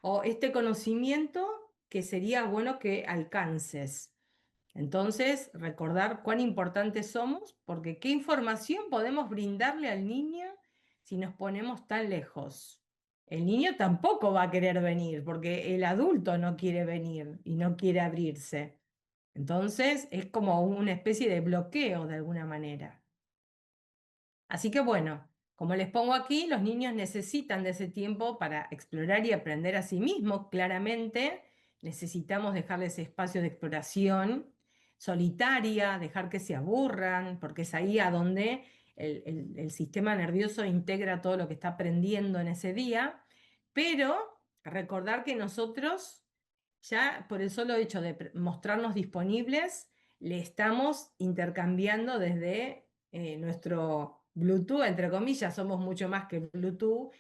o este conocimiento que sería bueno que alcances. Entonces, recordar cuán importantes somos, porque qué información podemos brindarle al niño si nos ponemos tan lejos. El niño tampoco va a querer venir, porque el adulto no quiere venir y no quiere abrirse. Entonces, es como una especie de bloqueo de alguna manera. Así que bueno, como les pongo aquí, los niños necesitan de ese tiempo para explorar y aprender a sí mismos, claramente. Necesitamos dejarles espacio de exploración solitaria, dejar que se aburran, porque es ahí a donde el sistema nervioso integra todo lo que está aprendiendo en ese día, pero recordar que nosotros, ya por el solo hecho de mostrarnos disponibles, le estamos intercambiando desde nuestro Bluetooth, entre comillas, somos mucho más que Bluetooth,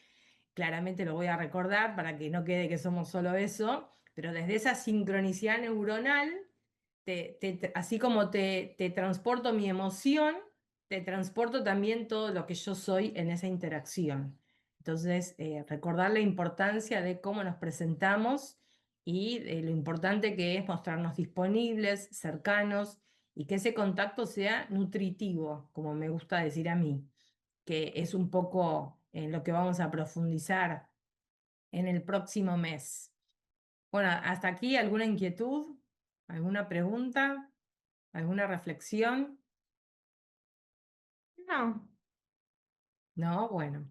claramente lo voy a recordar para que no quede que somos solo eso, pero desde esa sincronicidad neuronal, así como te transporto mi emoción, te transporto también todo lo que yo soy en esa interacción. Entonces, recordar la importancia de cómo nos presentamos y lo importante que es mostrarnos disponibles, cercanos y que ese contacto sea nutritivo, como me gusta decir a mí, que es un poco en lo que vamos a profundizar en el próximo mes. Bueno, hasta aquí alguna inquietud, alguna pregunta, alguna reflexión. No, No, bueno.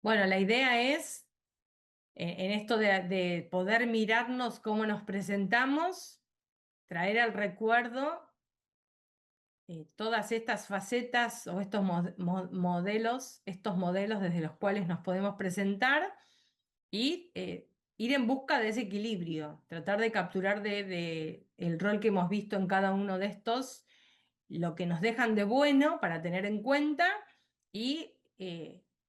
Bueno, la idea es, en esto de poder mirarnos cómo nos presentamos, traer al recuerdo todas estas facetas o estos modelos desde los cuales nos podemos presentar y ir en busca de ese equilibrio, tratar de capturar de el rol que hemos visto en cada uno de estos, lo que nos dejan de bueno para tener en cuenta y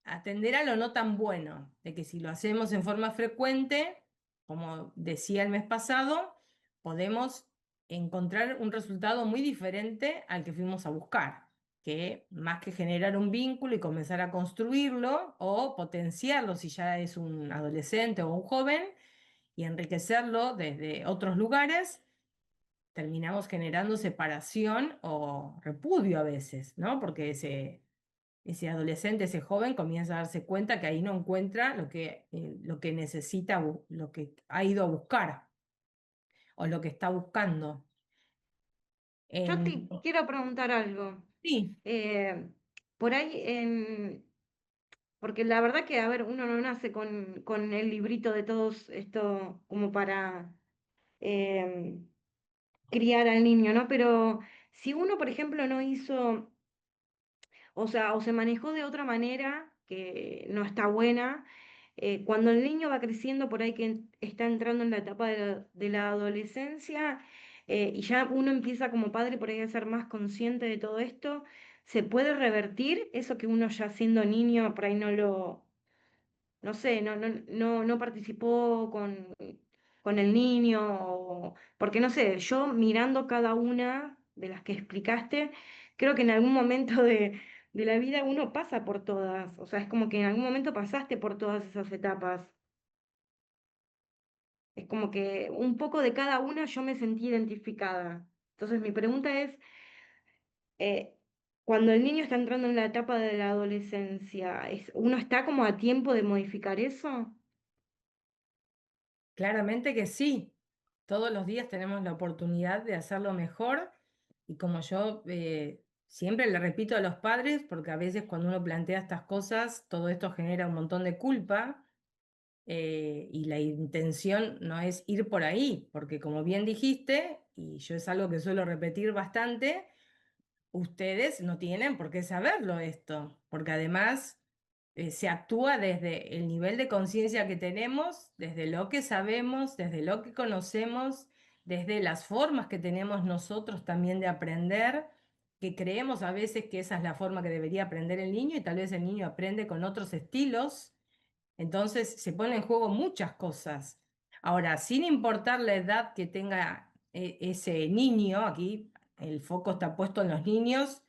atender a lo no tan bueno, de que si lo hacemos en forma frecuente, como decía el mes pasado, podemos encontrar un resultado muy diferente al que fuimos a buscar, que más que generar un vínculo y comenzar a construirlo o potenciarlo si ya es un adolescente o un joven y enriquecerlo desde otros lugares, terminamos generando separación o repudio a veces, ¿no? Porque ese adolescente, ese joven comienza a darse cuenta que ahí no encuentra lo que necesita, lo que ha ido a buscar o lo que está buscando. yo te quiero preguntar algo. Sí, Eh, por ahí, porque la verdad que, a ver, uno no nace con el librito de todos esto como para em, criar al niño, ¿no? Pero si uno, por ejemplo, no hizo, o sea, o se manejó de otra manera que no está buena, cuando el niño va creciendo por ahí que está entrando en la etapa de la adolescencia, y ya uno empieza como padre por ahí a ser más consciente de todo esto, ¿se puede revertir eso que uno ya siendo niño por ahí no sé, no participó con el niño? Porque no sé, yo mirando cada una de las que explicaste, creo que en algún momento de la vida uno pasa por todas, o sea, es como que en algún momento pasaste por todas esas etapas. Es como que un poco de cada una yo me sentí identificada. Entonces mi pregunta es, eh, cuando el niño está entrando en la etapa de la adolescencia, ¿uno está como a tiempo de modificar eso? claramente que sí. Todos los días tenemos la oportunidad de hacerlo mejor y como yo siempre le repito a los padres, porque a veces cuando uno plantea estas cosas, todo esto genera un montón de culpa, y la intención no es ir por ahí, porque como bien dijiste, y yo es algo que suelo repetir bastante, ustedes no tienen por qué saberlo esto, porque además se actúa desde el nivel de conciencia que tenemos, desde lo que sabemos, desde lo que conocemos, desde las formas que tenemos nosotros también de aprender, que creemos a veces que esa es la forma que debería aprender el niño y tal vez el niño aprende con otros estilos. Entonces se ponen en juego muchas cosas. Ahora, sin importar la edad que tenga ese niño, aquí el foco está puesto en los niños,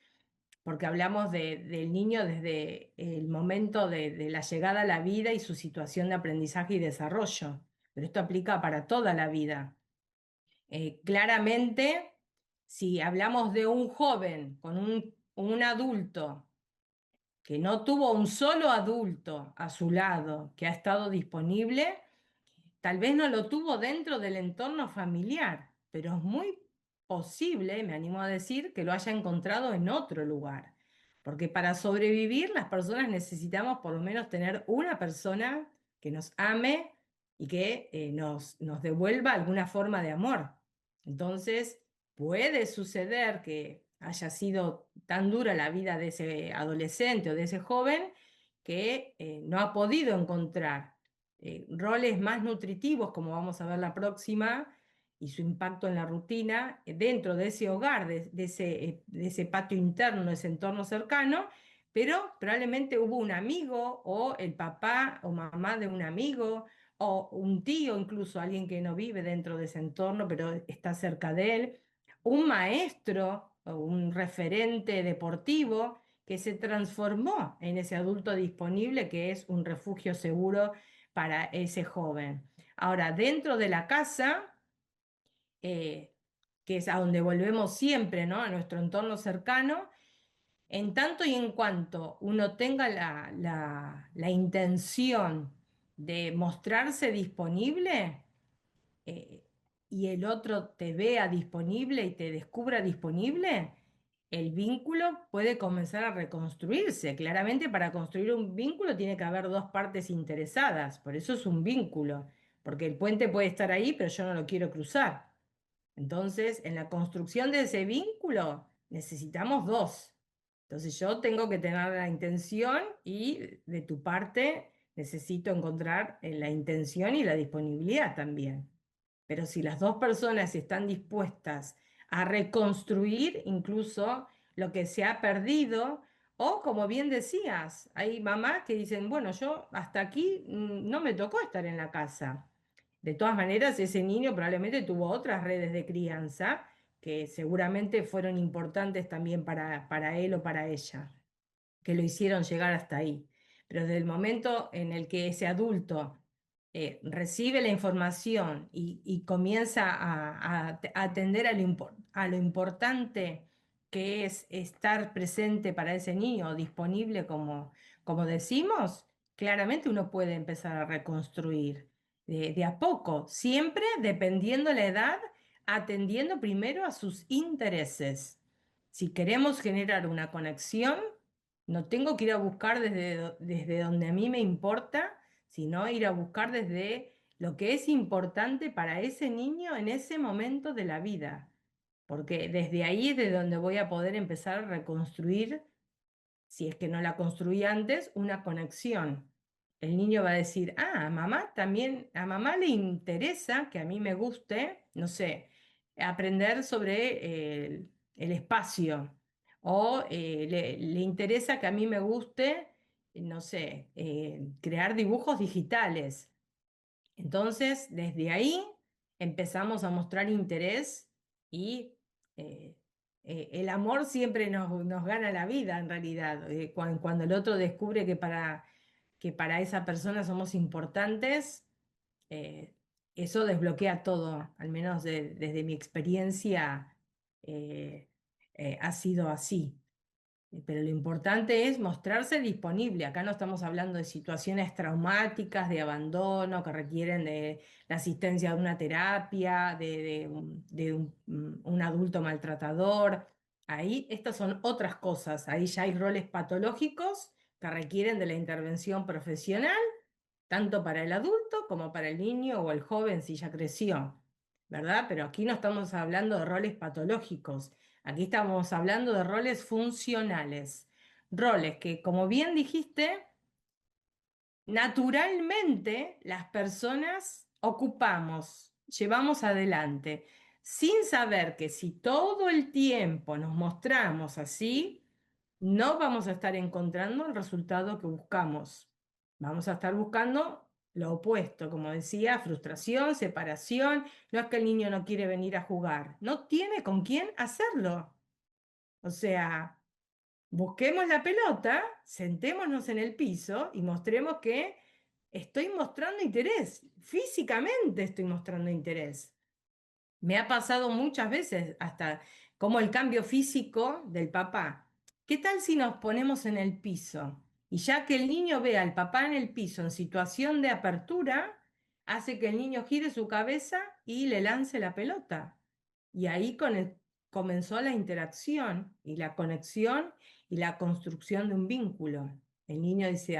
porque hablamos del niño desde el momento de la llegada a la vida y su situación de aprendizaje y desarrollo. Pero esto aplica para toda la vida. Claramente, si hablamos de un joven con un adulto que no tuvo un solo adulto a su lado que ha estado disponible, tal vez no lo tuvo dentro del entorno familiar, pero es muy posible, me animo a decir, que lo haya encontrado en otro lugar. Porque para sobrevivir las personas necesitamos por lo menos tener una persona que nos ame y que nos devuelva alguna forma de amor. Entonces, puede suceder que haya sido tan dura la vida de ese adolescente o de ese joven que no ha podido encontrar roles más nutritivos, como vamos a ver la próxima, y su impacto en la rutina dentro de ese hogar, de ese patio interno, de ese entorno cercano, pero probablemente hubo un amigo o el papá o mamá de un amigo o un tío, incluso alguien que no vive dentro de ese entorno, pero está cerca de él, un maestro o un referente deportivo que se transformó en ese adulto disponible que es un refugio seguro para ese joven. Ahora, dentro de la casa, que es a donde volvemos siempre, ¿no? A nuestro entorno cercano, en tanto y en cuanto uno tenga la intención de mostrarse disponible, eh, y el otro te vea disponible y te descubra disponible, el vínculo puede comenzar a reconstruirse. Claramente para construir un vínculo tiene que haber dos partes interesadas, por eso es un vínculo, porque el puente puede estar ahí, pero yo no lo quiero cruzar. Entonces, en la construcción de ese vínculo necesitamos dos. Entonces yo tengo que tener la intención y de tu parte necesito encontrar la intención y la disponibilidad también. Pero si las dos personas están dispuestas a reconstruir incluso lo que se ha perdido, o como bien decías, hay mamás que dicen, bueno, yo hasta aquí no me tocó estar en la casa. De todas maneras, ese niño probablemente tuvo otras redes de crianza que seguramente fueron importantes también para él o para ella, que lo hicieron llegar hasta ahí. Pero desde el momento en el que ese adulto recibe la información y comienza a atender a lo importante que es estar presente para ese niño, disponible como decimos, claramente uno puede empezar a reconstruir de a poco, siempre dependiendo la edad, atendiendo primero a sus intereses. Si queremos generar una conexión, no tengo que ir a buscar desde donde a mí me importa, sino ir a buscar desde lo que es importante para ese niño en ese momento de la vida, porque desde ahí es de donde voy a poder empezar a reconstruir, si es que no la construí antes, una conexión. El niño va a decir, ah, a mamá también, a mamá le interesa que a mí me guste, no sé, aprender sobre el espacio, o le interesa que a mí me guste, no sé, crear dibujos digitales. Entonces, desde ahí empezamos a mostrar interés y eh, el amor siempre nos gana la vida en realidad. Cuando el otro descubre que para esa persona somos importantes, eh, eso desbloquea todo, al menos desde mi experiencia eh, ha sido así. Pero lo importante es mostrarse disponible. Acá no estamos hablando de situaciones traumáticas, de abandono, que requieren de la asistencia de una terapia, un adulto maltratador. Ahí estas son otras cosas. Ahí ya hay roles patológicos que requieren de la intervención profesional tanto para el adulto como para el niño o el joven si ya creció, ¿verdad? Pero aquí no estamos hablando de roles patológicos, aquí estamos hablando de roles funcionales, roles que, como bien dijiste, naturalmente las personas ocupamos, llevamos adelante, sin saber que si todo el tiempo nos mostramos así, no vamos a estar encontrando el resultado que buscamos. Vamos a estar buscando lo opuesto, como decía, frustración, separación. No es que el niño no quiere venir a jugar, no tiene con quién hacerlo. O sea, busquemos la pelota, sentémonos en el piso y mostremos que estoy mostrando interés, físicamente estoy mostrando interés. Me ha pasado muchas veces hasta como el cambio físico del papá. ¿Qué tal si nos ponemos en el piso? Y ya que el niño vea al papá en el piso en situación de apertura, hace que el niño gire su cabeza y le lance la pelota. Y ahí comenzó la interacción y la conexión y la construcción de un vínculo. El niño dice,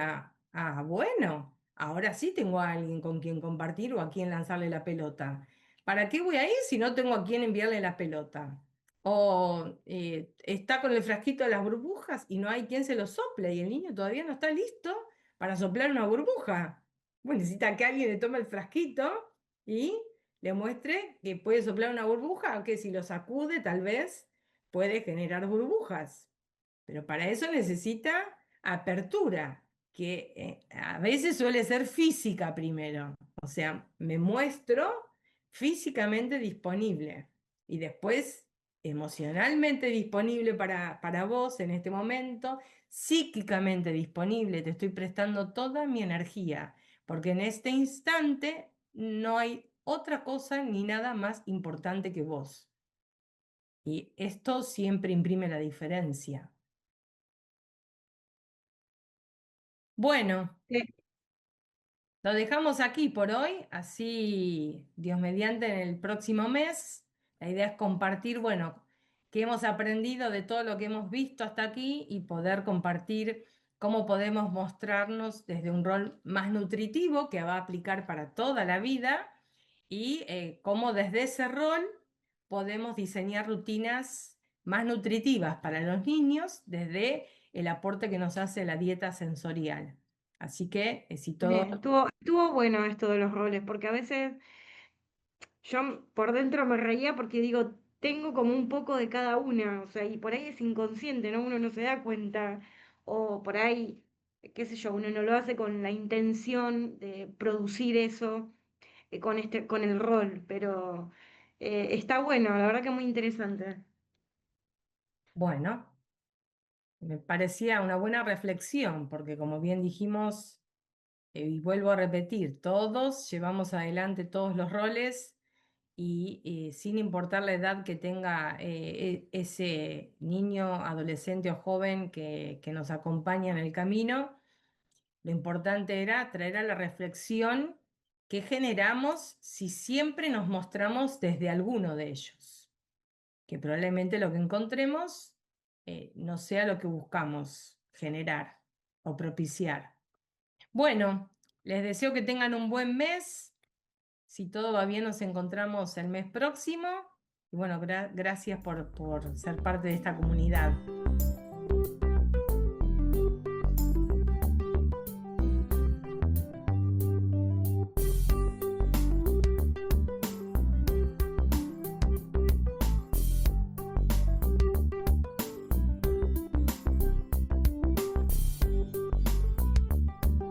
bueno, ahora sí tengo a alguien con quien compartir o a quien lanzarle la pelota. ¿Para qué voy a ir si no tengo a quién enviarle la pelota? O está con el frasquito de las burbujas y no hay quien se lo sople y el niño todavía no está listo para soplar una burbuja. Bueno, necesita que alguien le tome el frasquito y le muestre que puede soplar una burbuja, o que si lo sacude tal vez puede generar burbujas. Pero para eso necesita apertura, que a veces suele ser física primero. O sea, me muestro físicamente disponible y después emocionalmente disponible para vos en este momento, psíquicamente disponible, te estoy prestando toda mi energía, porque en este instante no hay otra cosa ni nada más importante que vos. Y esto siempre imprime la diferencia. Bueno, Sí. lo dejamos aquí por hoy, así Dios mediante en el próximo mes. La idea es compartir, bueno, qué hemos aprendido de todo lo que hemos visto hasta aquí y poder compartir cómo podemos mostrarnos desde un rol más nutritivo que va a aplicar para toda la vida y cómo desde ese rol podemos diseñar rutinas más nutritivas para los niños desde el aporte que nos hace la dieta sensorial. Así que si todo... Bien, estuvo bueno esto de los roles, porque a veces yo por dentro me reía porque digo, tengo como un poco de cada una, o sea, y por ahí es inconsciente, ¿no? Uno no se da cuenta, o por ahí, qué sé yo, uno no lo hace con la intención de producir eso, con el rol, pero está bueno, la verdad que muy interesante. Bueno, me parecía una buena reflexión, porque como bien dijimos, y vuelvo a repetir, todos llevamos adelante todos los roles y sin importar la edad que tenga ese niño, adolescente o joven que nos acompaña en el camino, lo importante era traer a la reflexión que generamos si siempre nos mostramos desde alguno de ellos, que probablemente lo que encontremos no sea lo que buscamos generar o propiciar. Bueno, les deseo que tengan un buen mes. Si todo va bien, nos encontramos el mes próximo. Y bueno, gracias por ser parte de esta comunidad.